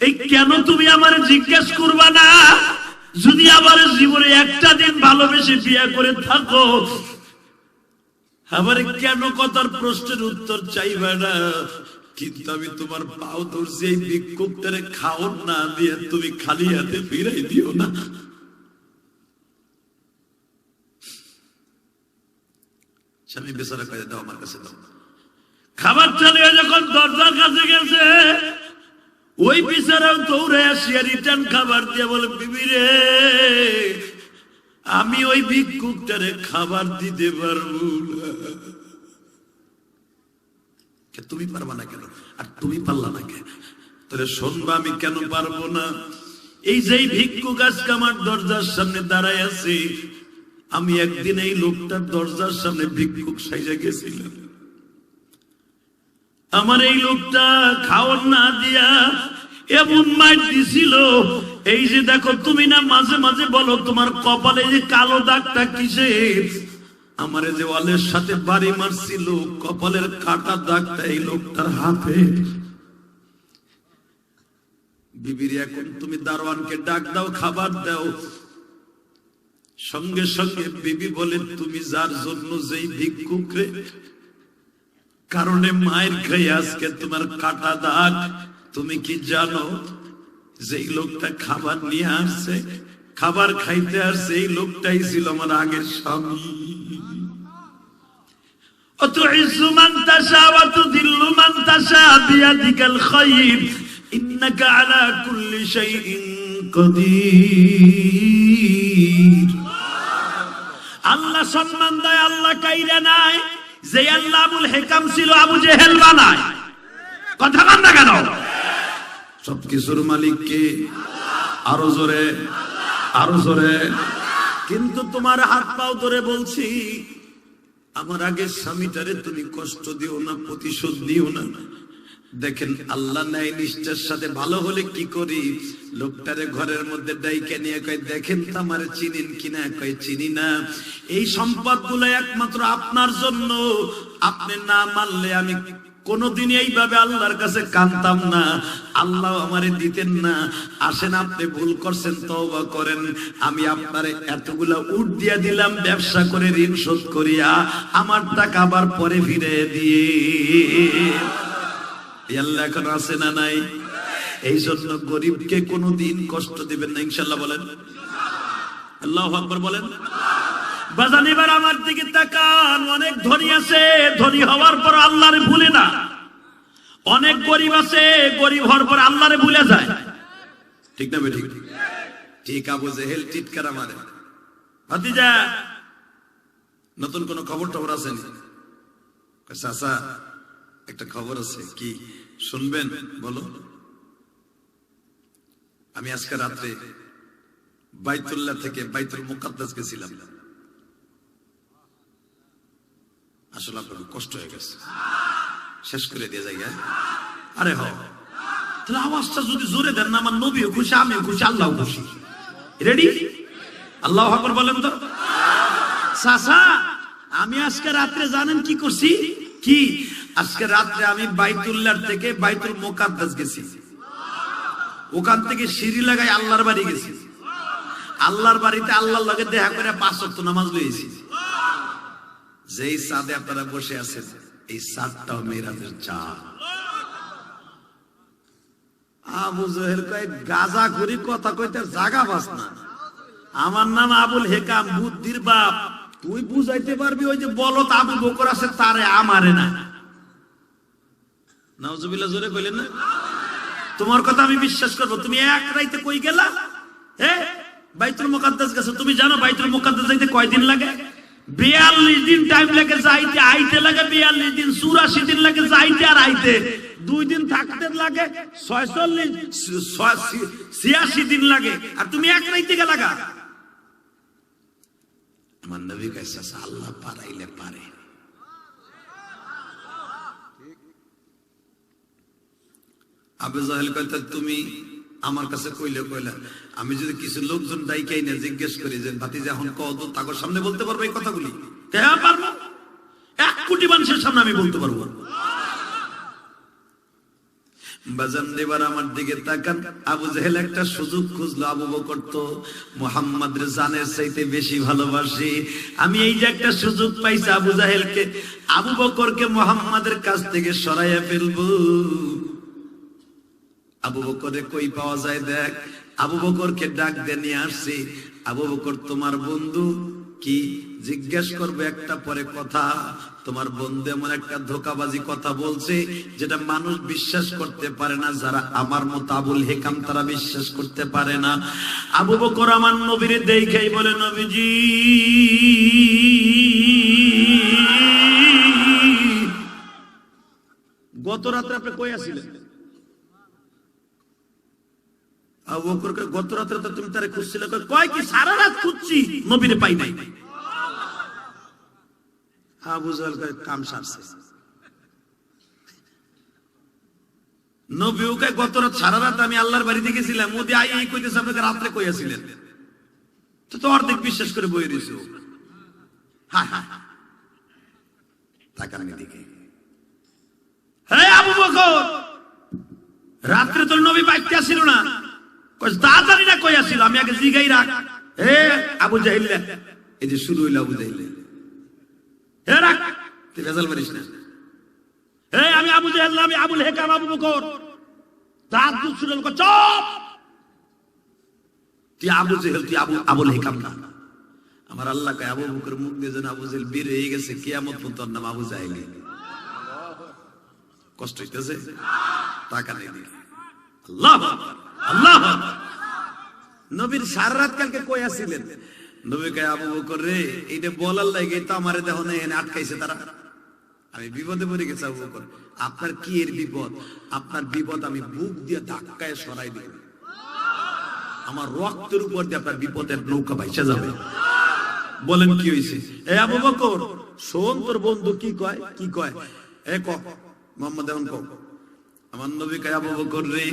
Speaker 1: এই কেন তুমি আমার জিজ্ঞেস করবা না? যদি আমার জীবনে একটা দিন ভালোবেসে বিয়ে করে থাকো, আবার কেন কথার প্রশ্নের উত্তর চাইবা না? কিন্তু আমি তোমার পাও ধরছি, এই ভিক্ষুকটারে খাওন না দিয়ে তুমি খালি হাতে ফিরাই দিও না। স্বামী বেচারা কয়ে দাও, আমার কাছে দাও। খাবার চালিয়ে যখন দরজার কাছে গেছে, ওই বেচারাও দৌড়ে আসিয়া রিটার্ন খাবার দিয়ে বলে, বিবি রে, আমি ওই ভিক্ষুকটারে খাবার দিতে পারবো না। তুমি পারবা না কেন? আর তুমি পারলা না কেন? তাহলে শুনবা আমি কেন পারবো না। এই যে ভিক্ষুক আজকে আমার দরজার সামনে দাঁড়ায় আছে, আমি একদিন এই লোকটার দরজার সামনে ভিক্ষুক সাইজা গেছিলাম। আমার এই লোকটা খাওয়ার না দিয়া এমন মাইর দিছিল, এই যে দেখো, তুমি না মাঝে মাঝে বলো তোমার কপালে যে কালো দাগটা কিসের? আমার যে ওয়ালের সাথে বাড়ি মারছিল, কপালের কাটা দাগটা এই লোকটার হাতে। বিবির, এখন তুমি দারোয়ানকে ডাক দাও, খাবার দাও। সঙ্গে সঙ্গে বিবি বলে, তুমি যার জন্য যেই ভিক্ষুকরে কারণে মায়ের খাই আজকে তোমার কাটা দাগ, তুমি কি জানো যেই লোকটা খাবার নিয়ে আসছে, খাবার খাইতে আসছে, এই লোকটাই ছিল আমার আগের স্বামী। وتعز من تشاء وتذل من تشاء بيدك الخير إنك على كل شيء قدير। আল্লাহ সম্মান দেয়, আল্লাহ কাইরা নাই। যে আল্লাহ আবুল হিকাম ছিল, আবু জেহেল বানায়। কথা বল না কেন? সবকিছুর মালিক কে? আরো জোরে, আরো জোরে। কিন্তু তোমার হাত পাও ধরে বলছি, আমার আগের স্বামীটারে তুমি কষ্ট দিও না, প্রতিশোধ দিও না। দেখেন আল্লাহ ন্যায় নিষ্ঠার সাথে ভালো হলে কি করি, লোকটারে ঘরের মধ্যে ডাইকে নিয়ে কয়, দেখেন তো আমার চিনেন কিনা? কয়, চিনি না। এই সম্পদ গুলো একমাত্র আপনার জন্য, আপনি না মানলে আমি কোনদিন এইভাবে আল্লাহর কাছে কাঁদতাম না, আল্লাহ আমারে দিতেন না। আসেন, আপনি ভুল করছেন, তওবা করেন। আমি আপনারে এতগুলা উট দিয়া দিলাম, ব্যবসা করে ঋণ শোধ করিয়া, আমার টাকা আবার পরে ফিরে দিয়ে। আল্লাহ এখন আছে না নাই? এই জন্য গরিবকে কোনোদিন কষ্ট দিবেন না, ইনশাআল্লাহ বলেন। আল্লাহু আকবার বলেন। বাজান, এবার আমার দিকে তাকান। অনেক ধনী আছে, ধনী হওয়ার পর আল্লাহরে ভুলে না। অনেক গরিব আছে, গরিব হওয়ার পর আল্লাহরে ভুলে যায়। ঠিক না বেঠিক? ঠিক। আবু জেহেল টিটকারা মারে। ভাতিজা, নতুন কোন খবর টবর আছে? চাচা, একটা খবর আছে। কি শুনবেন? বলো। আমি আজকে রাত্রে বাইতুল্লাহ থেকে বাইতুল মুকাদ্দাস গেছিলাম। আসলে আপনার কষ্ট হয়ে গেছে, শেষ করে দিয়ে যাই। আরে হ,
Speaker 2: তাহলে আওয়াজটা যদি জোরে দেন না, আমার নবীও খুশি, আমিও খুশি, আল্লাহ খুশি। রেডি? আল্লাহু আকবার বলেন তো। চাচা, আমি আজকে রাত্রে জানেন কি করছি? কি? আজকে রাত্রে আমি বাইতুল্লাহ থেকে বাইতুল মুকাদ্দাস গেছি, ওখান থেকে সিঁড়ি লাগাই আল্লাহর বাড়ি গেছি, আল্লাহর বাড়িতে আল্লাহর লগে দেখা করে 5 ওয়াক্ত নামাজ লইছি। যেই চাঁদে আপনারা বসে আছেন, এই চাঁদটাও মেরাজের চাঁদ। আবু জহেল কয় গাজা করি কথা কইতে জাগা বাস না, আমার নাম আবুল হেকাম, বুদ্ধির বাপ, তুই বুঝাইতে পারবি ওই যে বলত আবু বকর আছে তারে, আমারে না। নাউজুবিল্লাহ, জোরে কইলেন না? তোমার কথা আমি বিশ্বাস করবো? তুমি এক রাইতে কই গেলা? বাইতুল মুকাদ্দাস গেছো, তুমি জানো বাইতুল মুকাদ্দাস যাইতে কয়দিন লাগে? 42 দিন টাইম লাগে যাইতে, আইতে লাগে 42 দিন, 84 দিন লাগে যাইতে আর আইতে, 2 দিন থাকতে লাগে 86 দিন লাগে, আর তুমি এক রাইতে গেলা গা। আমার নবী কইছে আল্লাহ পারাইলে পারে। আবু জাহেল কইতে তুমি আমার কাছে কইলে কইলা, আমি যদি কিছু লোকজন ডাইকাই না জিজ্ঞেস করি যে ভাতিজা এখন কত, তাদের সামনে বলতে পারবো এই কথাগুলি? হ্যাঁ পারবো, 1 কোটি মানুষের সামনে আমি বলতে পারবো। বাজান দেবার আমার দিকে তাকান। আবু জাহেল একটা সুযোগ খুঁজলো, আবু বকর তো মুহাম্মাদের জানের চাইতে বেশি ভালোবাসে, আমি এই যে একটা সুযোগ পাইছি আবু জাহেলকে, আবু বকরকে মুহাম্মাদের কাছ থেকে সরাইয়া ফেলবো। আবু বকরে কই পাওয়া যায় দেখ, আবু বকরকে ডাক দিয়ে নিয়ে আসছে। আবু বকর তোমার বন্ধু কি? জিজ্ঞেস করবে একটা পরে কথা। তোমার বন্ধু এমন একটা ধোকাবাজি কথা বলছে যেটা মানুষ বিশ্বাস করতে পারে না, যারা আমার মতো আবুল হেকাম তারা বিশ্বাস করতে পারে না। আবু বকর আমার নবীরে দেখেই বলে, নবীজি গত রাতে আপনি কই আছিলেন? আবু বকরকে গত রাতে তো তুমি তারে খুঁজছিলে, কয় কি সারা রাত খুঁজছি, নবীরে পাই নাই। আবু জাহেল কয় কাম সারছে। নবীও কয় গত রাত সারা রাত আমি আল্লাহর বাড়িতে গেছিলাম, মোদি আই এই কইতেছে আপনাকে রাত্রে কই আছিলেন? তো অর্ধেক বিশ্বাস করে বই রইছো। হ্যাঁ হ্যাঁ, তাকান এদিকে। হে আবু বকর, রাত্রে তোর নবী বাইতে আসিল না? তাড়াতাড়ি না কই আসিল, আমি আগে জিগাই রাখ। হে আবু জাহেল, এই যে শুরু হইল আবু জাহেল, হে রাখ, তুই ভেজাল মারিস না। হে আমি আবু জাহেল, আমি আবুল হেকাম আবু বকর। দাঁত দুধ শুনে চপ, তুই আবু জাহেল, তুই আবুল হেকাম না। আমার আল্লাহ কয় আবু বকর মুখ দিয়ে যেন আবু জাহেল বের হয়ে গেছে, কিয়ামত পর্যন্ত তোর নাম আবু জাহেল। কষ্ট হইতেছে? টাকা নেই। আল্লাহ আল্লাহ। নবীর সারা রাত কালকে কই আছিলেন? নবী কয় আবু বকর রে, এইটা বলার লাগে তো আমারে দেখো না এনে আটকাইছে তারা, আমি বিপদে পড়ে গেছি। আবু বকর, আপনার কি এর বিপদ? আপনার বিপদ আমি বুক দিয়ে ধাক্কায় সরাই দেব, আমার রক্তের উপর দিয়ে আপনার বিপদের নৌকা ভাইসা যাবে। বলেন কি হয়েছে? এ আবু বকর শোন, তোর বন্ধু কি কয়, কি কয়? এ ক মোহাম্মদ, এমন ক। আমার নবী কয় আবু বকর রে,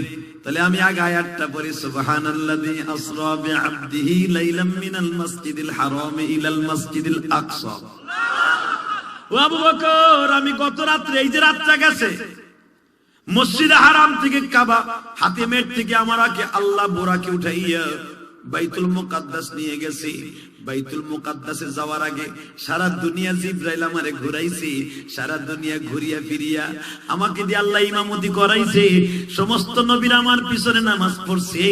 Speaker 2: তাহলে আমি আগে আয়াতটা পড়ি, সুবহানাল্লাযী আসরা বিআবদিহি লাইলাম মিনাল মাসজিদিল হারাম ইলাল মাসজিদিল আকসা। ও আবু বকর, আমি গত রাত্রে, এই যে রাতটা গেছে, মসজিদে হারাম থেকে কাবা হাতিমের থেকে আমার আগে আল্লাহ বোরাকে উঠাইয়া বাইতুল মুকাদ্দাস নিয়ে গেছি। বাইতুল মুকাদ্দাসে যাওয়ার আগে সারা দুনিয়া জিবরাইল আমারে ঘুরাইছে, সারা দুনিয়া ঘুরিয়া ফিরিয়া আমাকে দিয়ে আল্লাহ ইমামতি করাইছে। সমস্ত নবীরা আমার পিছনে নামাজ পড়ছে,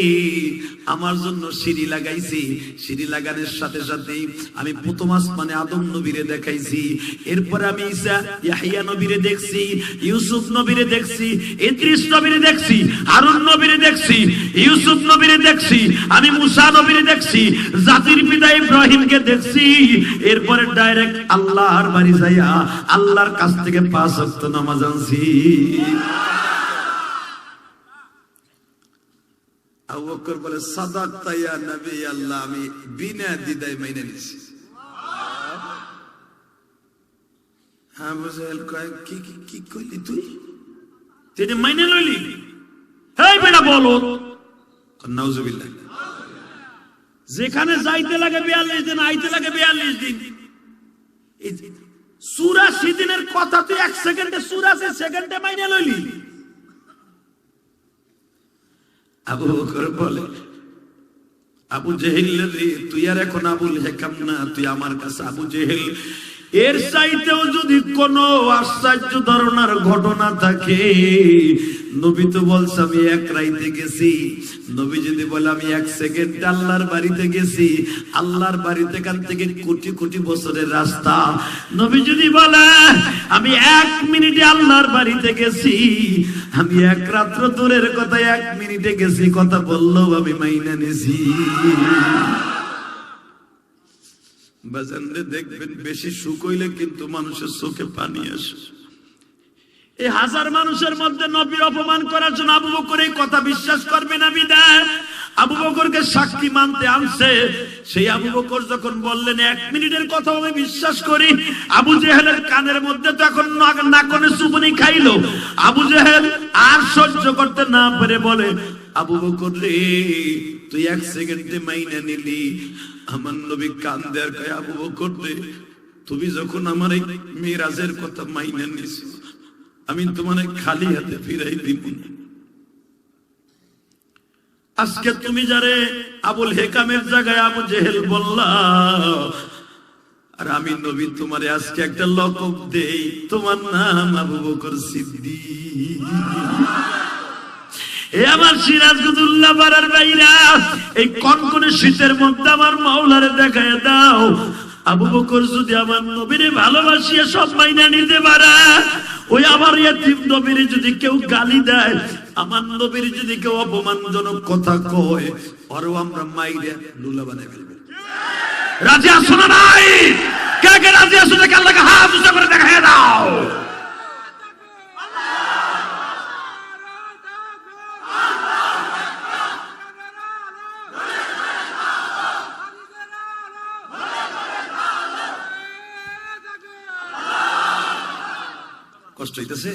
Speaker 2: আমার জন্য সিঁড়ি লাগাইছে। সিঁড়ি লাগানোর সাথে সাথে আমি প্রথম আসমানে আদম নবীরে দেখাইছি, এরপরে আমি ঈসা ইয়াহইয়া নবীরে দেখছি, ইউসুফ নবীরে দেখছি, ইদ্রিস নবীরে দেখছি, হারুন নবীরে দেখছি, ইউসুফ নবীরে দেখছি, আমি মুসা নবীরে দেখছি, জাতির পিতা ইব্রাহিমকে দেখছি। এরপরে ডাইরেক্ট আল্লাহর বাড়ি যাইয়া আল্লাহর কাছ থেকে 5 ওয়াক্ত নামাজ আনছি। আবু বকর বলে সাদাকতা ইয়া নবী আল্লাহ, আমি বিনা দ্বিধায় মেনে নিছি। আবু জাহেল কয় কি কি কি কইলি তুই? তুই মেনে লইলি?
Speaker 1: এই বেটা বলো,
Speaker 2: নাউজুবিল্লাহ।
Speaker 1: যেখানে যাইতে লাগে 42 দিন, আইতে লাগে 42 দিন। এই 84 দিনের কথা তুই 1 সেকেন্ডে 84 সেকেন্ডে মাইনে লইলি।
Speaker 2: আবু বকর বলে, আবু জেহেল রে, তুই আর এখন আবুল হেকাম না, তুই আমার কাছে আবু জেহেল।
Speaker 1: এর চাইতেও যদি কোন আশ্চর্য ধরনের ঘটনা থাকে,
Speaker 2: নবী তো বলছে আমি এক রাইতে গেছি। নবী যদি বলে আমি 1 সেকেন্ড আল্লাহর বাড়িতে গেছি, আল্লাহর বাড়িতে এখান থেকে কোটি কোটি বছরের রাস্তা।
Speaker 1: নবী যদি বলে আমি 1 মিনিটে আল্লাহর বাড়িতে গেছি,
Speaker 2: আমি 1 রাত্র দূরের কথা 1 মিনিটে গেছি, কথা বললেও আমি মাইনা নিছি। বাজানরে দেখবেন বেশি সুখ হইলে কিন্তু মানুষের চোখে পানি আসে।
Speaker 1: এই হাজার মানুষের মধ্যে নবীর অপমান করার জন্য আবু বকর এই কথা বিশ্বাস করবে না বিদায় আবু বকরকে সাক্ষী মানতে আনছে। সেই আবু বকর যখন বললেন 1 মিনিটের কথা আমি বিশ্বাস করি, আবু জেহেলের কানের মধ্যে তো এখন নাকনে চুবনি খাইলো। আবু জেহেল আর সহ্য করতে না পেরে বলে,
Speaker 2: আবু বকর রে, তুই 1 সেকেন্ডে মাইনা নিলি। আমার নবী কান্দে আর কয়, আবু বকর রে, তুমি যখন আমার এই মিরাজের কথা মাইনা নিছো, আমি তোমারে খালি হাতে ফিরাই দিব না।
Speaker 1: আজকে তুমি যারে আবুল হেকামের জায়গায় আবু জেহেল বললা,
Speaker 2: আর আমি নবী তোমারে আজকে একটা লকব দেই, তোমার নাম আবু বকর সিদ্দিক।
Speaker 1: এ আমার সিরাজগঞ্জুল্লাহ পাড়ার ভাইরা, এই কনকনে শীতের মধ্যে আমার মাওলারে দেখায় দাও। আবু বকর যদি আমার নবীরে ভালোবাসিয়া সব মাইনা নিতে পারে, ওই আমার ইয়াতীম নবীরে যদি কেউ গালি দেয়, আমার নবীর যদি কেউ অপমানজনক কথা কয়,
Speaker 2: আরো আমরা মাইরা লুলা বানাই ফেলবে।
Speaker 1: রাজি আছো না নাই? কে কে রাজি আছো? দেখে আল্লাহকে হাত উঁচা করে দেখায় দাও।
Speaker 2: কষ্ট হইতেছে?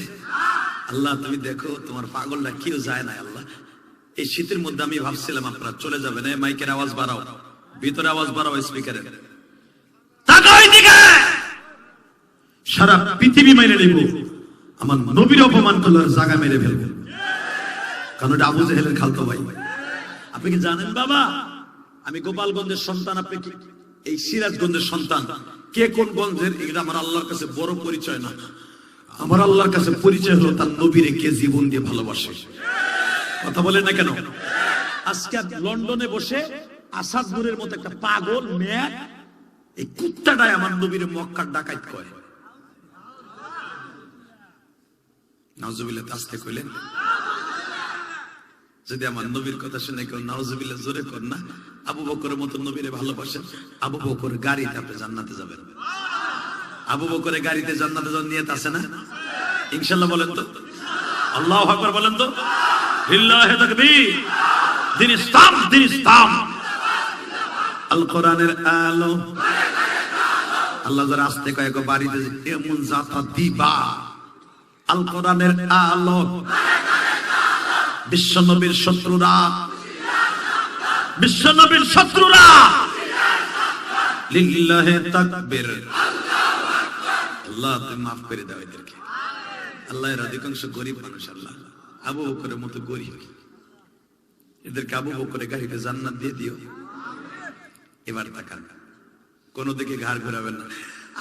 Speaker 2: আল্লাহ তুমি দেখো তোমার পাগলটা কেউ যায় না। আল্লাহ, এই শীতের মধ্যে আমি ভাবছিলাম আপনারা চলে যাবেন। মাইকের আওয়াজ বাড়াও, ভিতরে আওয়াজ বাড়াও, স্পিকারের।
Speaker 1: সারা পৃথিবী মেনে নিব, আমার নবীর অপমান করলে জায়গা মেরে ফেলবো, কারণ এটা আবু জেহেলের খালতো ভাই।
Speaker 2: আপনি কি জানেন বাবা, আমি গোপালগঞ্জের সন্তান, আপনি কি এই সিরাজগঞ্জের সন্তান? কে কোন গঞ্জের এটা আমার আল্লাহর কাছে বড় পরিচয় না। আমার আল্লাহর কাছে পরিচয় হলো তার নবীরে কে জীবন দিয়ে ভালোবাসে। কথা বলেন না কেন?
Speaker 1: আজকে লন্ডনে বসে আসাদপুরের মতো একটা পাগল মেয়ে,
Speaker 2: এই কুত্তাটাই আমার নবীরে মক্কার ডাকাত কয়। নাউজুবিল্লাহ, আস্তে কইলেন। যদি আমার নবীর কথা শুনে কেউ নাউজুবিল্লাহ জোরে কর না। আবু বকরের মতো নবীরে ভালোবাসেন, আবু বকর গাড়িতে আপনি জান্নাতে যাবেন। আবু বকরের গাড়িতে জান্নাতে যাওয়ার নিয়ত আছে না? ইনশাআল্লাহ বলেন তো,
Speaker 1: আল্লাহু আকবার বলেন তো। লিল্লাহি তাকবীর। দিন ইসলাম, দিন ইসলাম।
Speaker 2: আল কোরআনের আলো। আল্লাহ যারা আসতে কয় বাড়িতে এমন যাতা দিবা, আল কোরআনের আলো। বিশ্ব নবীর শত্রুরা,
Speaker 1: বিশ্ব নবীর শত্রুরা,
Speaker 2: লিল্লাহি তাকবীর। আল্লাহ তুমি মাফ করে দাও এদেরকে। আল্লাহ এর অধিকাংশ গরিব মানুষ। আল্লাহ আবু বকরের মতো গরিব, এদেরকে আবু বকরের গাড়িতে জান্নাত দিয়ে দিও। এবার তাকান, কোন দিকে ঘাড় ঘোরাবেন না।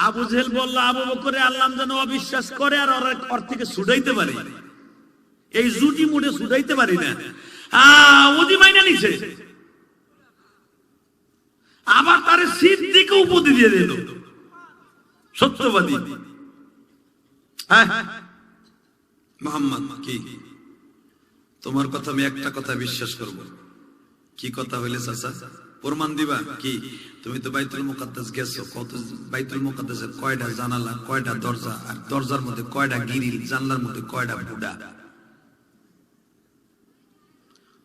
Speaker 1: আবু জেহেল বলল আবু বকরে আল্লাহ যেন অবিশ্বাস করে আর ওর থেকে ছুটাইতে পারি, এই জুটি মুড়ে ছুটাইতে পারি না। ওদি মাইনা নিছে, আবার তারে সিদ্দিকে উপাধি দিয়ে দিল সত্যবাদী।
Speaker 2: হ্যাঁ, মোহাম্মদ কি তোমার কথা আমি একটা কথা বিশ্বাস করব। কি কথা হইলে চাচা প্রমাণ দিবা? কি তুমি তো বাইতুল মুকাদ্দাস গেছো, কত বাইতুল মুকাদ্দাসের কয়টা জানালা, কয়টা দরজা, আর দরজার মধ্যে কয়টা গিরিল, জানলার মধ্যে কয়টা বুড়া?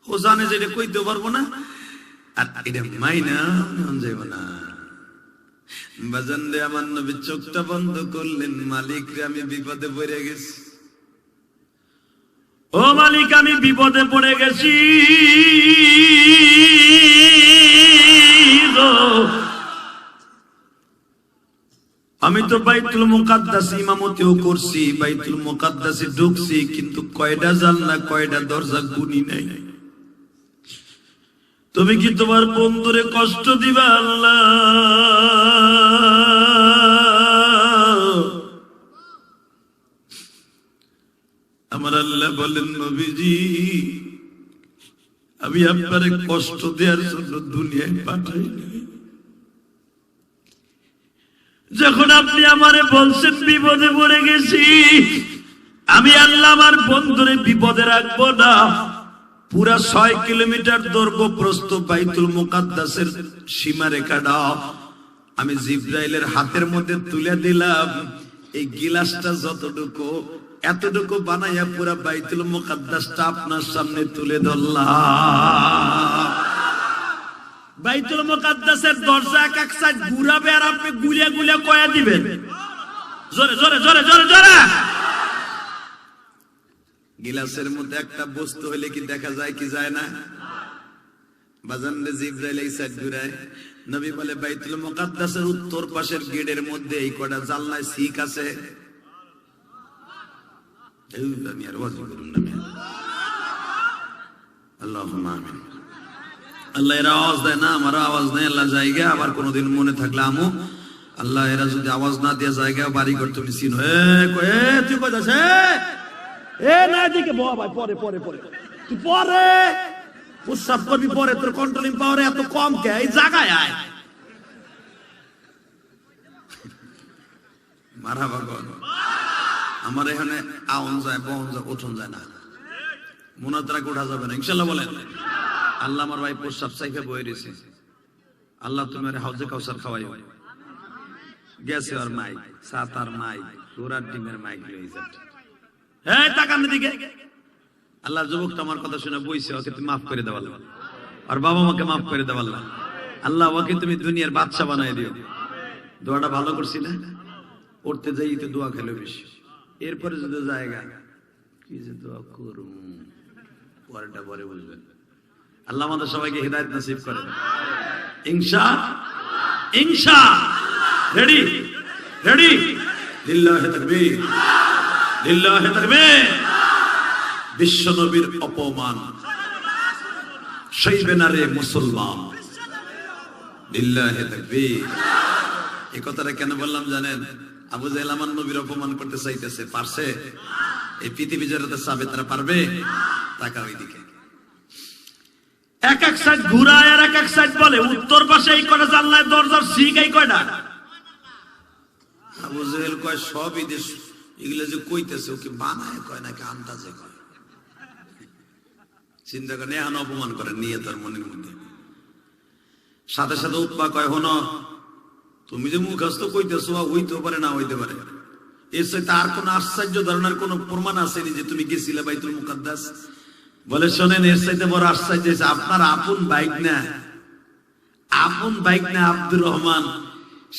Speaker 2: ও জানে যে এটা কইতে পারবো না, আর এটা মাইনা যাইব না। বাজান রে, আমার নবী চোখটা বন্ধ করলেন, মালিক রে আমি বিপদে পড়ে গেছি।
Speaker 1: ও মালিক, আমি বিপদে পড়ে গেছি গো। আমি তো বাইতুল মুকাদ্দাস ইমামতিও করছি, বাইতুল মুকাদ্দাসে ঢুকছি, কিন্তু কয়টা জানলা কয়টা দরজা গুনি নাই। তুমি কি তোমার বন্ধুরে কষ্ট দিবা আল্লাহ? আমার আল্লাহ বলেন, নবীজি আমি আপনারে কষ্ট দেওয়ার জন্য দুনিয়ায় পাঠাই নাই। যখন আপনি আমারে বলছেন বিপদে পড়ে গেছি, আমি আল্লাহ আমার বন্ধুরে বিপদে রাখবো না। পুরা 6 কিলোমিটার দৈর্ঘ্য প্রস্থ বাইতুল মুকাদ্দাসের সীমারেখাটা আমি জিবরাইলের হাতের মধ্যে তুলে দিলাম। এই গিলাসটা যতটুকু এতটুকু বানাইয়া পুরা বাইতুল মুকাদ্দাসটা আপনার সামনে তুলে ধরলাম। বাইতুল মুকাদ্দাসের দরজা এক এক সাইড ঘুরাবে আর আপনি গুলিয়া গুলিয়া কয়া দিবেন। জোরে জোরে জোরে জোরে জোরে। গিলাসের মধ্যে একটা বস্তু হইলে কি দেখা যায় কি যায় না? বাজানরে জিবরাইল এই সাইড ঘুরায়। নবী বলে, বাইতুল মুকাদ্দাসের উত্তর পাশের গেটের মধ্যে এই কটা জানলায় শিক আছে। আমি আর ওয়াজ করুন না। আল্লাহুম্মা আমিন। আল্লাহ এরা আওয়াজ দেয় না, আমার আওয়াজ নেই, আল্লাহ জায়গা আবার কোনোদিন মনে থাকলে আমু আল্লাহ এরা যদি আওয়াজ না দিয়ে জায়গা বাড়ি ঘর তুমি চিন তুই কোথাস এ না দিকে বল ভাই, পরে পরে পরে তুই পরে প্রস্রাব করবি, পরে তোর কন্ট্রোলিং পাওয়ার এত কম কে? এই জায়গায় আয়। মারহাবা কর। আমার এখানে আউন যায়, বহন যায়, উঠন যায় না, মুনাদরা উঠা যাবে না ইনশাল্লাহ বলেন। আল্লাহ আমার ভাই প্রস্রাব চাইকে বয়ে দিয়েছে। আল্লাহ তুমি হাউজে কাউসার খাওয়াই গেছে আর মাইক সাত আর মাইক ঘোড়ার ডিমের মাইক লইছে। এই তাকান দিকে। আল্লাহ যুবকটা আমার কথা শুনে বইছে, ওকে তুমি মাফ করে দেওয়াল, আর বাবা মাকে মাফ করে দেওয়াল। আল্লাহ ওকে তুমি দুনিয়ার বাদশা বানাই দিও। দোয়াটা ভালো করছি না? পড়তে যাই তো দোয়া খেলো বেশি। এরপরে যদি জায়গা কি যে দোয়া করুন, পরেটা পরে বুঝবেন। আল্লাহ আমাদের সবাইকে হিদায়াত নসিব করেন ইনশাআল্লাহ। ইনশাআল্লাহ। Ready ready. লিল্লাহি তাকবীর, লিল্লাহি তাকবীর। বিশ্ব নবীর অপমান সইবে না রে মুসলমান। লিল্লাহি তাকবীর। এই কথাটা কেন বললাম জানেন? আবু জাহেল আমার নবীর অপমান করতে চাইতেছে, পারছে? এই পৃথিবী যারা চাবে তারা পারবে? তাকা ওইদিকে। এক এক সাইড ঘুরায় আর এক এক সাইড বলে উত্তর পাশে এই কয়টা জানলায় দরজার শিক এই কয়টা। আবু জাহেল কয় সবই দেশ, এগুলো যে কইতেছে ওকে বানায় কয় নাকি আন্দাজে কয়? চিন্তা করে এখন অপমান করে নিয়ে তার মনের মধ্যে। সাথে সাথে উৎপা কয়, হনো তুমি যে মুখস্থ কইতেছো হইতেও পারে না হইতে পারে, এর সাথে আর কোন আশ্চর্য ধরনের কোন প্রমাণ আসেনি যে তুমি গেছিলে বাইতুল মুকাদ্দাস? বলে শোনেন, এর সাথে বড় আশ্চর্য হয়েছে আপনার আপন বাইক না, আপন বাইক না আব্দুর রহমান,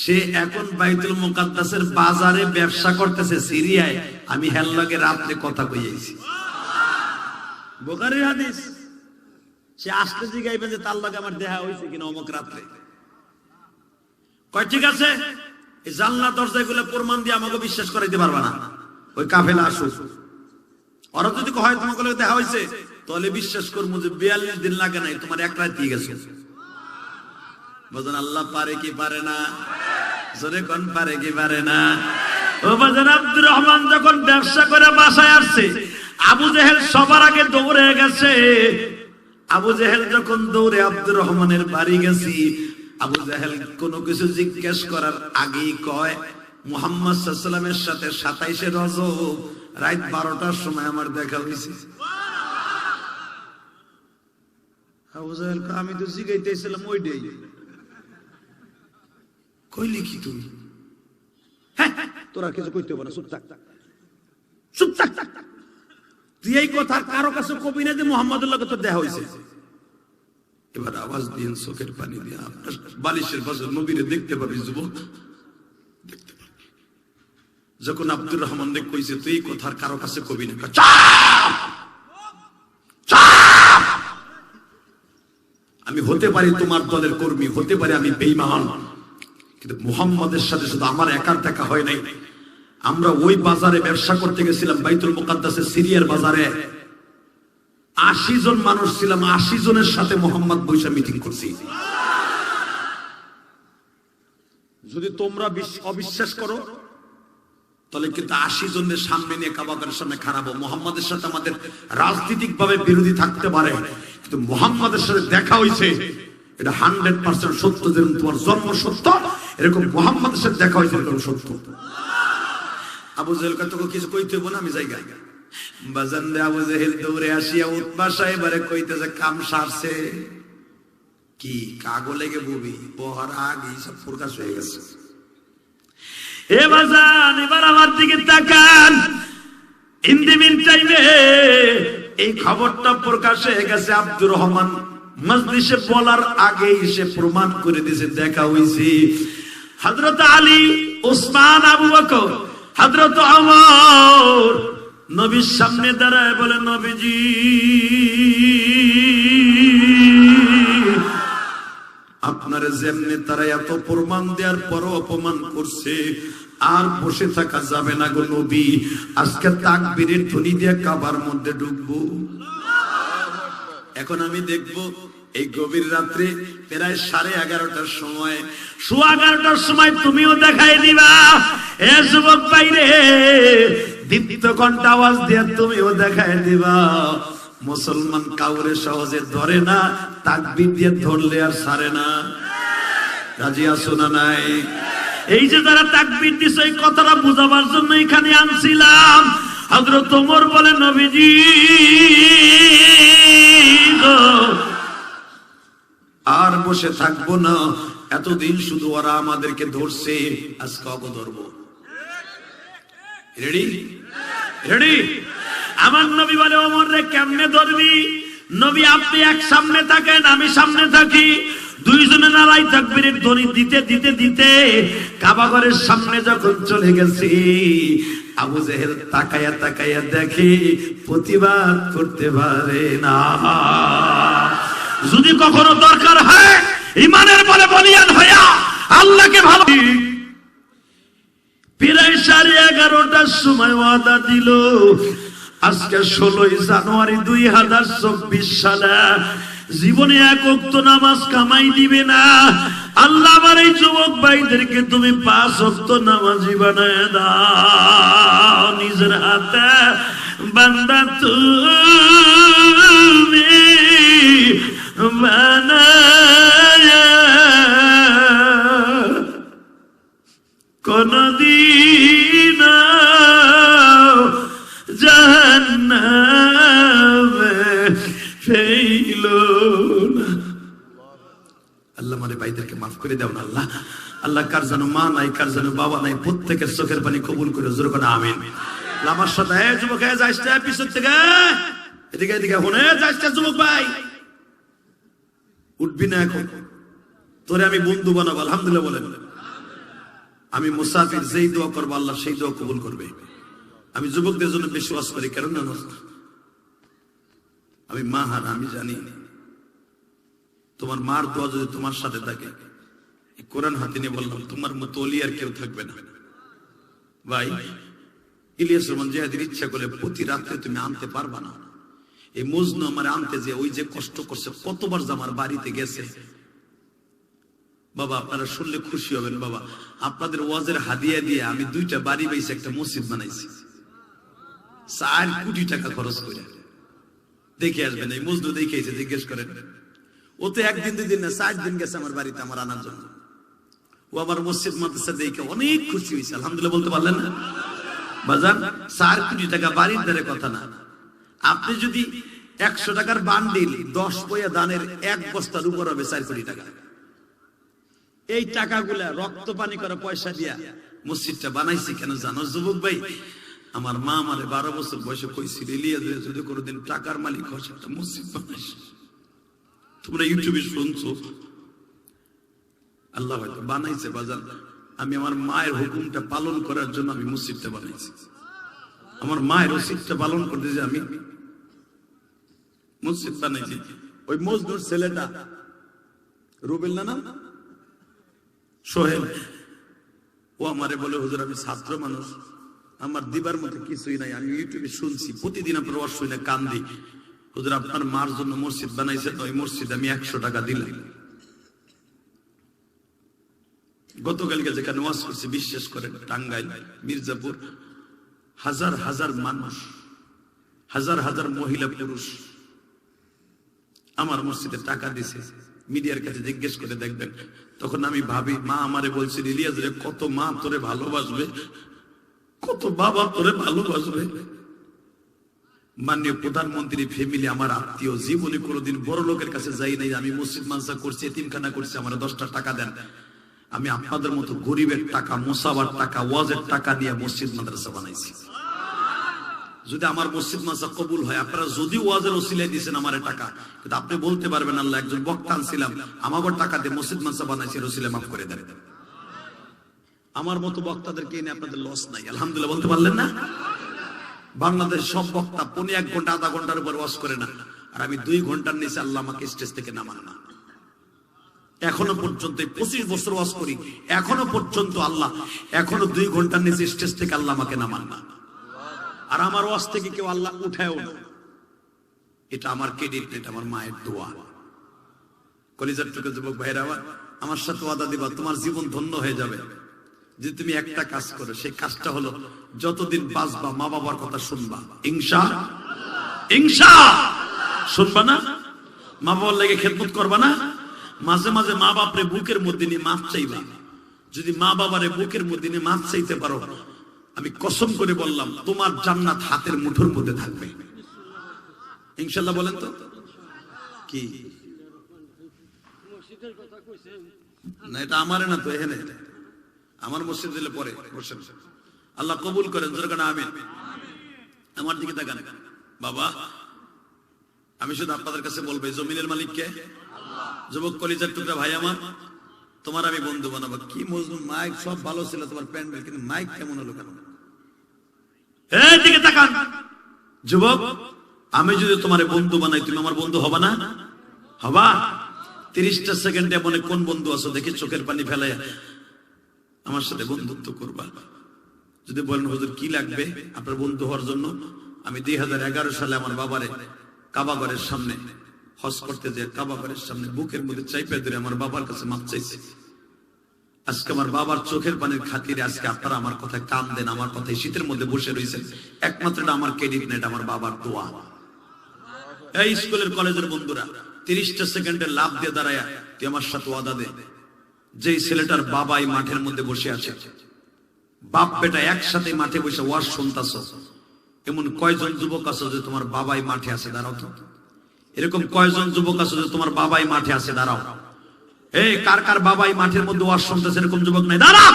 Speaker 1: সে এখন বাইতুল মুকাদ্দাসের বাজারে ব্যবসা করতেছে সিরিয়ায়। আমি হেল লগে রাত্রে কথা কইয়াছি, বুখারীর হাদিস। সে আসতে জিগাইবে যে তার লগে আমার দেখা হইছে কিনা অমুক রাত্রে। কয় ঠিক আছে, এই জানলা দরজা গুলো প্রমাণ দিয়ে আমাকে বিশ্বাস করাইতে পারবা না, ওই কাফেলা আসুক। ওরা যদি হয় তোমাকে দেখা হয়েছে তাহলে বিশ্বাস করবো যে 42 দিন লাগে নাই, তোমার এক রাত দিয়ে গেছে। বলেন আল্লাহ পারে কি পারে না? জোরে কোন পারে কি পারে না? ও বাজান, আব্দুর রহমান যখন ব্যবসা করে বাসায় আসছে, আবু জেহেল সবার আগে দৌড়ে গেছে। আবু জেহেল যখন দৌড়ে আব্দুর রহমানের বাড়ি গেছি, আবু জেহেল কোনো কিছু জিজ্ঞেস করার আগেই কয়, মুহাম্মদ সাল্লাল্লাহু আলাইহি ওয়াসাল্লামের সাথে 27 রজব রাত 12টার সময় আমার দেখা হয়েছে। আবু জেহেল কয়, আমি তো জিগাইতেছিলাম ওইটাই। কইলি কি তুমি? হ্যাঁ তোরা কিছু কইতে পারো, চুপ থাক, চুপ থাক। তুই এই কথা কারো কাছে কবি না যে মুহাম্মাদের লগে তোর দেখা হয়েছে। এবার আওয়াজ দিন, চোখের পানি দিয়ে আপনার বালিশের পাশে নবীরে দেখতে পাবি যুবক, দেখতে পাবি। যখন আব্দুর রহমান কইছে তুই এই কথার কারো কাছে কবি না,
Speaker 2: আমি হতে পারি তোমার দলের কর্মী, হতে পারি আমি বেঈমান, কিন্তু মুহাম্মাদের সাথে শুধু আমার একার দেখা হয় নাই। আমরা ওই বাজারে ব্যবসা করতে গেছিলাম, বাইতুল মুকাদ্দাসের সিরিয়ার বাজারে। 80 জন মানুষ ছিলাম, 80 জনের সাথে মুহাম্মদ বৈশা মিটিং করছি। যদি তোমরা অবিশ্বাস করো তাহলে কিন্তু 80 জনের সামনে নিয়ে কাবাগরের সামনে খাড়াবো। মুহাম্মাদের সাথে আমাদের রাজনৈতিক ভাবে বিরোধী থাকতে পারে, কিন্তু মুহাম্মাদের সাথে দেখা হয়েছে, এটা 100% সত্য। যেরকম তোমার জন্ম সত্য, এরকম মুহাম্মাদের সাথে দেখা হয়েছে এরকম সত্য। আবু জেহেল তোকে কিছু কইতে হইব না, আমি জায়গা বাজান দে। আবু জেহেল দৌড়ে আসিয়া উতবা সাহেবারে কইতেছে কাম সারছে কি, কাগো লেগে বুবি বহার আগে সব প্রকাশ হয়ে গেছে।
Speaker 1: এ বাজান এবার আমার দিকে তাকান। ইন দি মিন টাইমে এই খবরটা প্রকাশ হয়ে গেছে। আব্দুর রহমান মজলিসে বলার আগেই সে প্রমাণ করে দিয়েছে, দেখা হইছে। হযরত আলী, ওসমান, আবু বকর, হযরত ওমর নবীর সামনে দাঁড়ায় বলে, নবীজি
Speaker 2: আপনার যেমনি তারা এত প্রমাণ দেওয়ার পরও অপমান করছে, আর বসে থাকা যাবে না গো নবী। আজকে তাকবীরের ধ্বনি দিয়ে কাবার মধ্যে ঢুকবো। এখন আমি দেখবো এই গভীর রাত্রে প্রায় 11:30টার সময়,
Speaker 1: 11:15টার সময় তুমিও দেখাই দিবা। এ যুবক ভাইরে, দীপ্ত কণ্ঠ আওয়াজ দিয়ে তুমিও দেখাই দিবা। মুসলমান কাউরে সহজে ধরে না, তাকবীর দিয়ে ধরলে আর ছাড়ে না। রাজি আছো না নাই? এই যে যারা তাকবীর দিছে, এই কথাটা বুঝাবার জন্য এখানে আনছিলাম। হযরত ওমর বলে, নবীজি
Speaker 2: আর বসে থাকবো না, এতদিন শুধু ওরা আমাদেরকে ধরছে, আজকে অগো ধরবো। Ready
Speaker 1: ready? আমার নবী বলে, ওমর রে কেমনে ধরবি? নবী আপনি এক সামনে থাকেন, আমি সামনে থাকি, দুইজনে নারাই তাকবীরের ধ্বনি দিতে দিতে দিতে কাবাঘরের সামনে যখন চলে গেছি, আবু জেহেল তাকায়া তাকায়া দেখে, প্রতিবাদ করতে পারে না। যদি কখনো দরকার হয় ইমানের বলে বলিয়ান হইয়া আল্লাহকে ভালো, প্রায় 11:30টার সময় ওয়াদা দিল, আজকে 16 জানুয়ারি 2024 সালে জীবনে এক ওয়াক্ত নামাজ কামাই দিবে না। আল্লাহ আমার এই যুবক ভাইদেরকে তুমি 5 ওয়াক্ত নামাজি বানায় দাও। নিজের হাতে বান্দা তুমি বানায় কোনদিন জাহান্নামে ফেইলো না।
Speaker 2: আল্লাহ মানে ভাইদেরকে মাফ করে দাও না আল্লাহ। আল্লাহ কার যেন মা নাই, কার যেন বাবা নাই, প্রত্যেকের চোখের পানি কবুল করে জোর করে আমিন। আমার সাথে যুবক যাইস পিছন থেকে এদিকে এদিকে হনে যাইস যুবক ভাই, উঠবি না এখন, তোরে আমি বন্ধু বানাবো। আলহামদুলিল্লাহ বলেন। আমি মুসাফির, যেই দোয়া করবো আল্লাহ সেই দোয়া কবুল করবে। আমি যুবকদের জন্য বেশি ওয়াজ করি, কারণ আমি মা হার, আমি জানি তোমার মার দোয়া যদি তোমার সাথে থাকে, কোরআন হাতে নিয়ে বললাম, তোমার মতো ওলি আর কেউ থাকবে না। ভাই ইলিয়াস রহমান জিহাদির ইচ্ছা করলে প্রতি রাত্রে তুমি আনতে পারবা না। এই মজনু আমার আনতে যে ওই যে কষ্ট করছে, কতবার যে আমার বাড়িতে গেছে। বাবা আপনারা শুনলে খুশি হবেন, বাবা আপনাদের ওয়াজের হাদিয়া দিয়ে আমি 2টা বাড়ি পাইছি, একটা মসজিদ বানাইছি, 4 কোটি টাকা খরচ করে। দেখে আসবেন, এই মজনু দেখেছে, জিজ্ঞেস করেন। ও তো 1 দিন 2 দিন না, 4 দিন গেছে আমার বাড়িতে আমার আনার জন্য। ও আমার মসজিদ মাদ্রাসা দেখে অনেক খুশি হয়েছে। আলহামদুলিল্লাহ বলতে পারলেন না? বাজান 4 কোটি টাকা বাড়ির দ্বারে কথা না। আপনি যদি 100 টাকার বান্ডিল 10 পয়সা দানের 1 বস্তার উপর হবে 4 কোটি টাকা। এই টাকাগুলা রক্ত পানি করে পয়সা দিয়া মসজিদটা বানাইছি কেন জানো যুবক ভাই? আমার মা আমারে 12 বছর বয়সে কইছিল, ইলিয়াস যদি কোনোদিন টাকার মালিক হস একটা মসজিদ বানাইস। তোমরা ইউটিউবে শুনছো, আল্লাহ হয়তো বানাইছে বাজান। আমি আমার মায়ের হুকুমটা পালন করার জন্য আমি মসজিদটা বানাইছি। আমার মায়ের ওসিয়তটা পালন করতে যে আমি মসজিদ বানাইছি। ওই মজদুর ছেলেটা রুবেল না নাম, সোহেল। ও আমারে বলে, হুজুর আমি ছাত্র মানুষ, আমার দিবার মতো কিছুই নাই, আমি ইউটিউবে শুনছি, প্রতিদিন আপনার ওয়াজ শুনে কান্দি, হুজুর আপনার মার জন্য মসজিদ বানাইছেন, ওই মসজিদ আমি 100 টাকা দিলাম। গতকালকে যেখানে ওয়াজ করছি, বিশ্বাস করেন, টাঙ্গাইল, মির্জাপুর, হাজার হাজার মানুষ, হাজার হাজার মহিলা পুরুষ আমার মসজিদে টাকা দিছে। মিডিয়ার কাছে জিজ্ঞেস করে দেখবেন। তখন আমি ভাবি, মা আমারে বলছে, ইলিয়াস রে, কত মা তোরে ভালোবাসবে, কত বাবা তোরে ভালোবাসবে। মাননীয় প্রধানমন্ত্রী ফ্যামিলি আমার আত্মীয়, জীবনে কোনোদিন বড় লোকের কাছে যাই নাই। আমি মসজিদ মানসা করছি, এতিমখানা করছি, আমার 10টা টাকা দেন। আমি আপনাদের মতো গরিবের টাকা, মুসাবার টাকা, ওয়াজের টাকা দিয়ে মসজিদ মাদ্রাসা বানাইছি। যদি আমার মসজিদ মাদ্রাসা কবুল হয়, আপনারা যদি ওয়াজের ওসিলায় দিয়েছেন আমার টাকা, কিন্তু আপনি বলতে পারবেন আল্লাহ একজন বক্তা আনছিলাম, আমাকে টাকা দিয়ে মসজিদ মাদ্রাসা বানাইছি, ওসিলায় মাফ করে দেন। আমার মতো বক্তাদেরকে এনে আপনাদের লস নাই, আলহামদুলিল্লাহ বলতে পারলেন না? বাংলাদেশ সব বক্তা 1 ঘন্টা 1/2 ঘন্টার উপর ওয়াজ করে না, আর আমি 2 ঘন্টার নিচে আল্লাহ আমাকে স্টেজ থেকে নামান না। এখনো পর্যন্ত 25 বছর ওয়াজ করি, এখনো পর্যন্ত আল্লাহ, এখনো 2 ঘন্টার নিচে স্টেজ থেকে আল্লাহ আমাকে নামান না। আর আমার ওয়াজ থেকে কেউ আল্লাহ উঠায়ও না। এটা আমার ক্রেডিট, এটা আমার মায়ের দোয়া। কলিজার টুকে যুবক ভাইরা, আমার সাথে ওয়াদা দিবা, তোমার জীবন ধন্য হয়ে যাবে যে তুমি একটা কাজ করো। সেই কাজটা হলো, যতদিন বাঁচবা মা বাবার কথা শুনবা, ইনশা শুনবা না? মা বাবার লাগে খেদমত করবা না? মাঝে মাঝে মা বাপরে বুকের মধ্যে নিয়ে মাপ চাইবা। যদি মা বাবারে বুকের মধ্যে নিয়ে মাপ চাইতে পারো, আমি কসম করে বললাম, তোমার জান্নাত হাতের মুঠোর মধ্যে থাকবে ইনশাআল্লাহ। বলেন তো কি না? এটা আমারে না তো, এখানে আমার মসজিদ দিলে পরে বসেন, আল্লাহ কবুল করেন, জোরে আমিন। আমার দিকে তাকান বাবা, আমি শুধু আপনাদের কাছে বলবো, জমিনের মালিক কে? যুবক কলিজার টুকরা ভাই আমার, তোমার আমি বন্ধু বানাবো। কি মজনু, মাইক সব ভালো ছিল, তোমার প্যান্ডেল, কিন্তু মাইক কেমন হলো কেন? এই দিকে তাকান যুবক, আমি যদি তোমার বন্ধু বানাই, তুমি আমার বন্ধু হবা না? হবা? 30টা সেকেন্ডে মনে কোন বন্ধু আছো দেখে চোখের পানি ফেলে আমার সাথে বন্ধুত্ব করবা। যদি বলেন হুজুর কি লাগবে আপনার বন্ধু হওয়ার জন্য, আমি 2011 সালে আমার বাবারে কাবাঘরের সামনে হজ করতে যে কাবাঘরের সামনে বুকের মধ্যে চাইপে ধরে আমার বাবার কাছে মাপ চাইছি। আজকে আমার বাবার চোখের পানির খাতিরে আজকে আপনারা আমার কথায় কান দেন, আমার কথায় শীতের মধ্যে বসে রয়েছেন। একমাত্র এটা আমার ক্রেডিট না, এটা আমার বাবার দোয়া। এই স্কুলের কলেজের বন্ধুরা, 30টা সেকেন্ডে লাভ দিয়ে দাঁড়ায় তুই আমার সাথে ওয়াদা দে, যে ছেলেটার বাবা এই মাঠের মধ্যে বসে আছে, বাপ বেটা একসাথে মাঠে বসে ওয়াজ শুনতাছ, এমন কয়জন যুবক আছে যে তোমার বাবাই মাঠে আছে? দাঁড়াও তো। এরকম কয়জন যুবক আছে যে তোমার বাবাই মাঠে আছে? দাঁড়াও। এই কার কার বাবাই মাঠের মধ্যে ওয়াজ শুনতেছে? এরকম যুবক নাই? দাঁড়া।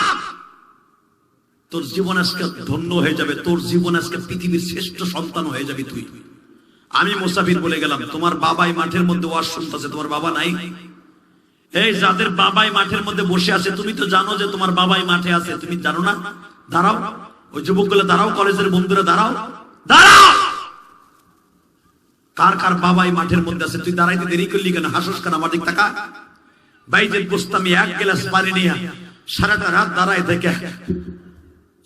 Speaker 2: তোর জীবন আজকে ধন্য হয়ে যাবে, তোর জীবন আজকে পৃথিবীর শ্রেষ্ঠ সন্তান হয়ে যাবে তুই। আমি মুসাফির বলে গেলাম, তোমার বাবাই মাঠের মধ্যে ওয়াজ শুনতেছে, তোমার বাবা নাই? এই যাদের বাবাই মাঠের মধ্যে বসে আছে, তুমি তো জানো যে তোমার বাবাই মাঠে আছে, তুমি জানো না? দাঁড়াও। ওই যুবকগুলো দাঁড়াও, কলেজের বন্ধুরা দাঁড়াও, দাঁড়াও। কার কার বাবাই মাঠের মধ্যে আছে? তুই দাঁড়াইতে দেরি করলি কেন? হাসস কেন? আমার দিক তাকা। বাইরে বসতে আমি 1 গ্লাস পানি নিয়ে সারাটা রাত দাঁড়ায় থেকে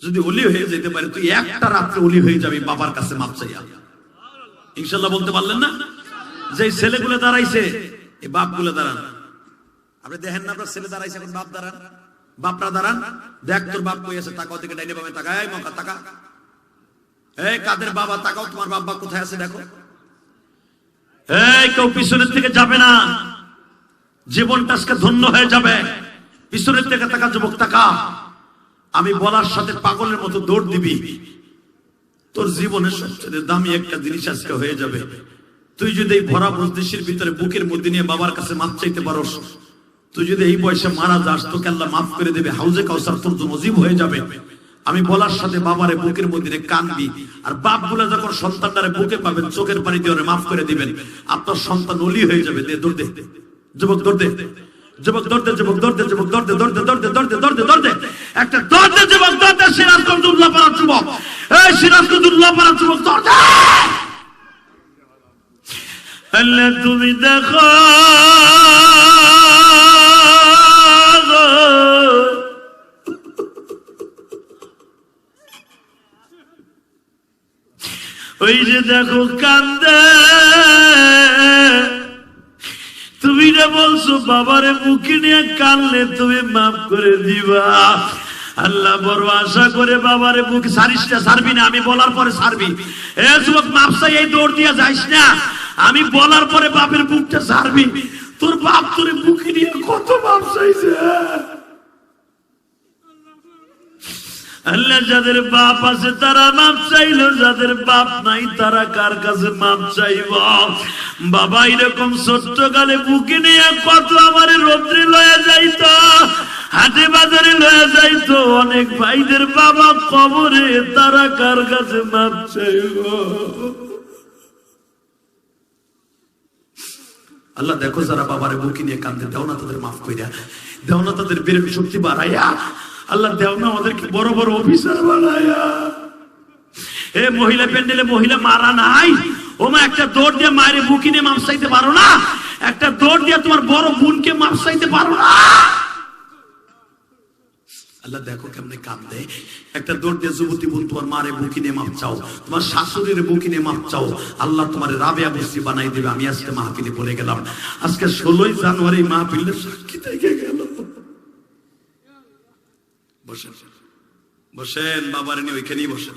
Speaker 2: যদি ওলি হয়ে যেতে পারে, তুই একটা রাত্রে ওলি হয়ে যাবি বাবার কাছে মাপ চাইয়া। ইনশাল্লাহ বলতে পারলেন না? যে ছেলেগুলো দাঁড়াইছে, এই বাপগুলো দাঁড়ান। আপনি দেখেন না আপনার ছেলে দাঁড়াইছে, এখন বাপ দাঁড়ান, বাপরা দাঁড়ান। দেখ তোর বাপ কই আছে, তাকাও থেকে ডাইনে বামে তাকা, এই মকা তাকা। এই কাদের বাবা তাকাও, তোমার বাবা কোথায় আছে দেখো। এই কেউ পিছনের থেকে যাবে না, জীবনটা আজকে ধন্য হয়ে যাবে। পিছনের থেকে তাকা যুবক, তাকা। আমি বলার সাথে পাগলের মতো দৌড় দিবি, তোর জীবনের সবচেয়ে দামি একটা জিনিস আজকে হয়ে যাবে। তুই যদি এই ভরা মজলিসের ভিতরে বুকের মধ্যে নিয়ে বাবার কাছে মাপ চাইতে পারোস, তুই যদি এই বয়সে মারা যাস, তোকে আল্লাহ মাফ করে দেবে। হাউজে কাউসার তোর নসিব হয়ে যাবে। আমি বলার সাথে বাবারে বুকের মধ্যে কানবি, আর বাপ গুলা যখন সন্তানটারে বুকে পাবেন, চোখের পানি দিয়ে মাফ করে দিবেন, আপনার সন্তান ওলি হয়ে যাবে। দে দৌড় দে যুবক, দৌড় দে যুবক, দৌড় দে যুবক, দৌড় দে যুবক, দৌড় দে, দৌড় দে, দৌড় দে, দৌড় দে, দৌড় দে, দৌড় দে, একটা দৌড় দে যুবক, দৌড় দে। সিরাজগঞ্জ উল্লাপাড়ার যুবক, এই সিরাজগঞ্জ উল্লাপাড়ার যুবক, দৌড় দে। আল্লাহ তুমি দেখো
Speaker 1: দেখো কান্দে। তুমি না বলছো বাবারে বুকে নিয়ে কানলে তুমি মাফ করে দিবা। আল্লাহ বড় আশা করে বাবারে বুকে সারিস না, সারবি না, আমি বলার পরে সারবি। এ যুবক, মাপ চাই এই দৌড় দিয়ে যাইস না, আমি বলার পরে বাপের বুকটা সারবি। তোর বাপ তোর বুকে নিয়ে কত মাপ চাইছে। আল্লাহ যাদের বাপ আছে তারা মাপ চাইলো, যাদের বাপ নাই তারা কার কাছে মাপ চাইব? বাবা এরকম ছোট্ট কালে বুকে নিয়ে কত আমার রোদ্রে লয়ে যাইতো, হাটে বাজারে লয়ে যাইতো। অনেক ভাইদের বাবা কবরে, তারা কার কাছে মাপ চাইব?
Speaker 2: আল্লাহ দেখো যারা বাবারে বুকে নিয়ে কান্দে, দেও না তাদের মাফ কইরা, দেও না তাদের বের শক্তি বাড়াইয়া। আল্লাহ দেও না আমাদেরকে বড় বড় অফিসার বানাইয়া। এ মহিলা প্যান্ডেলে মহিলা মারা নাই, ও মা একটা দৌড় দিয়ে মায়ের বুকে নিয়ে মাপ চাইতে পারো না? একটা দৌড় দিয়ে তোমার বড় বোনকে মাপ চাইতে পারো না? আল্লাহ দেখো কেমনে কান্দে। একটা দৌড় দিয়ে যুবতী বোন তোমার মারে বুকে নিয়ে মাপ চাও, তোমার শাশুড়ির বুকে নিয়ে মাপ চাও, আল্লাহ তোমার রাবেয়া বস্তি বানাই দেবে। আমি আজকে মাহফিলে বলে গেলাম, আজকে 16 জানুয়ারি মাহফিলের সাক্ষী থেকে গেল। বসেন বসেন, বাবারে নিয়ে ওইখানেই বসেন।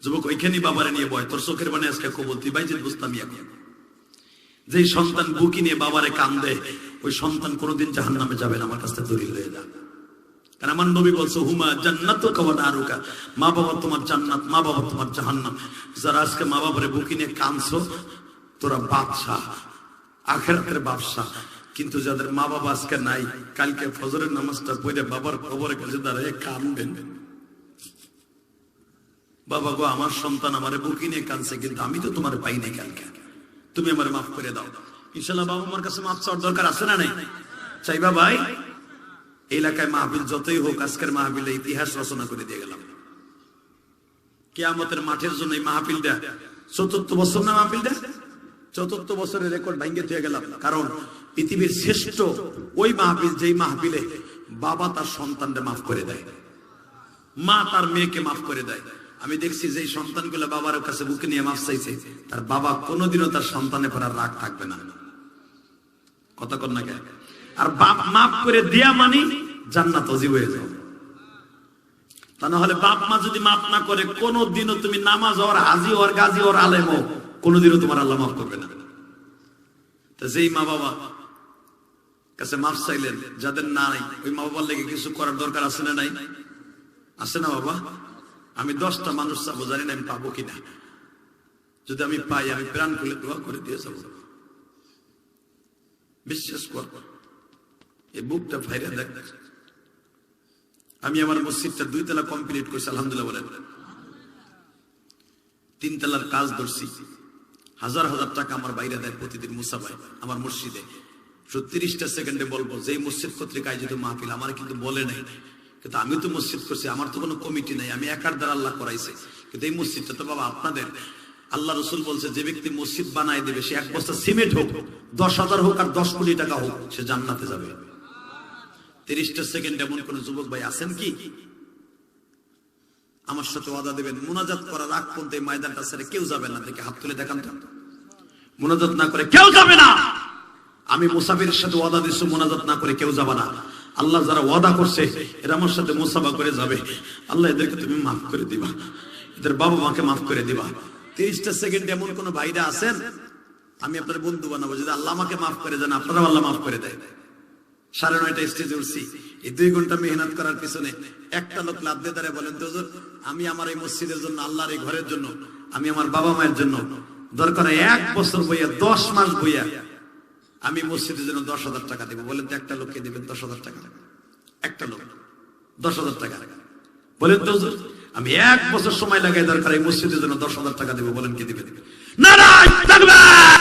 Speaker 2: যুবক ওইখানেই বাবারে নিয়ে বয়, তোর চোখের বানে আজকে কবুল তুই ভাই যে বুঝতাম। যেই সন্তান বুকি নিয়ে বাবারে কান্দে, ওই সন্তান কোনোদিন জাহান্নামে যাবে না। আমার কাছে দলিল হয়ে যা, কারণ আমার নবী বলছে হুমা জান্নাতুকা ওয়া নারুকা, মা বাবা তোমার জান্নাত, মা বাবা তোমার জাহান্নাম। যারা আজকে মা বাবারে বুকি নিয়ে কাঁদছো, তোরা বাদশাহ, আখিরাতের বাদশাহ। কিন্তু যাদের মা বাবা আজকে নাই, কালকে ফজরের নামাজটা পড়ে বাবার কবরের কাছে দাঁড়িয়ে কাঁদবেন, বাবা গো আমার সন্তান আমারে বুকি নিয়ে কাঁদছে, কিন্তু আমি তো তোমার পাই নাই, কালকে তুমি আমারে মাফ করে দাও। ইনশাআল্লাহ বাবা আমার কাছে মাফ চাওয়ার দরকার আছে না নাই? চাইবা ভাই? এলাকায় মাহফিল যতই হোক, আজকের মাহফিলে ইতিহাস রচনা করে দিয়ে গেলাম। কিয়ামতের মাঠের জন্য এই মাহফিলটা ৪র্থ বছর না, মাহফিলটা ৪র্থ বছরের রেকর্ড ভাঙিয়ে দিয়ে গেলাম। কারণ পৃথিবীর শ্রেষ্ঠ ওই মাহফিল, যেই মাহফিলে বাবা তার সন্তানকে মাফ করে দেয়, মা তার মেয়েকে মাফ করে দেয়। আমি দেখছি যে সন্তানগুলো বাবার কাছে বুকে নিয়ে মাফ চাইছে, তার বাবা কোনোদিনও তার সন্তানের পর রাগ থাকবে না। কথা কর না কেন? আর বাপ মাফ করে দেয়া মানে জান্নাত অজীব হয়ে যাও। তা না হলে বাপ মা যদি মাফ না করে, কোনোদিনও তুমি নামাজ হওয়ার, হাজি হওয়ার, গাজী হওয়ার, আলেম হোক, কোনোদিনও তোমার আল্লাহ মাফ করবে না। তা যেই মা বাবা কাছে মাফ চাইলেন, যাদের নাই, ওই মা বাবার লেগে কিছু করার দরকার আছে না নাই? আছে না বাবা? আমি 10টা মানুষ চাবো, জানি না আমি পাবো কিনা। যদি আমি পাই, আমি প্রাণ খুলে দোয়া করে দিয়ে যাবো। বিশ্বাস কর, এই বুকটা ফাইরা দেখ। আমি আমার মসজিদটা 2 তলা কমপ্লিট করছি, আলহামদুলিল্লাহ বলেন। 3 তলার কাজ ধরছি, হাজার হাজার টাকা আমার বাইরে দেয় প্রতিদিন মুসা ভাই আমার মসজিদে। 30টা সেকেন্ডে বলবো, যে মসজিদ কর্তৃক আয়োজিত মাহফিল, আমার কিন্তু বলে নাই, কিন্তু আমি তো মসজিদ করছি, আমার তো কোনো কমিটি নাই, আমি একার দ্বারা আল্লাহ করাইছে। কিন্তু এই মসজিদটা তো বাবা আপনাদের। আল্লাহ রসুল বলছে, যে ব্যক্তি মসজিদ বানায় দেবে, সে 1 বস্তা সিমেন্ট হোক, 10,000 হোক, আর 10 কোটি টাকা হোক, সে জান্নাতে যাবে। 30টা সেকেন্ড এমন কোন যুবক ভাই আছেন কি আমার সাথে ওয়াদা দেবেন, মুনাজাত করার আগ পর্যন্ত এই ময়দানটা ছেড়ে কেউ যাবে না? দেখে হাত তুলে দেখান তো। মুনাজাত না করে কেউ যাবে না। আমি মুসাফিরের সাথে ওয়াদা দিচ্ছি, মুনাজাত না করে কেউ যাবে না। আল্লাহ যারা ওয়াদা করছে, এরা আমার সাথে মুসাফা করে যাবে। আল্লাহ এদেরকে তুমি মাফ করে দিবা, এদের বাবা মাকে মাফ করে দিবা। 30টা সেকেন্ড এমন কোন ভাইরা আছেন, আমি আপনার বন্ধু বানাবো, যদি আল্লাহ আমাকে মাফ করে দেন, আপনারা আল্লাহ মাফ করে দেয়। 9:30 স্টেজে উঠছি, এই 2 ঘন্টা মেহনত করার পিছনে একটা লোক লাভ দিয়ে দাঁড়িয়ে বলেন, তো হুজুর আমি আমার এই মসজিদের জন্য, আল্লাহর এই ঘরের জন্য, আমি আমার বাবা মায়ের জন্য দরকার 1 বছর বইয়া, 10 মাস বইয়া আমি মসজিদের জন্য 10,000 টাকা দেবো। বলেন তো একটা লোককে দিবেন 10,000 টাকা? একটা লোক 10,000 টাকা বলেন তো হুজুর আমি 1 বছর সময় লাগাই দরকার এই মসজিদের জন্য 10,000 টাকা দেবো, বলেন কে দিবেন? নারায়ে তাকবীর।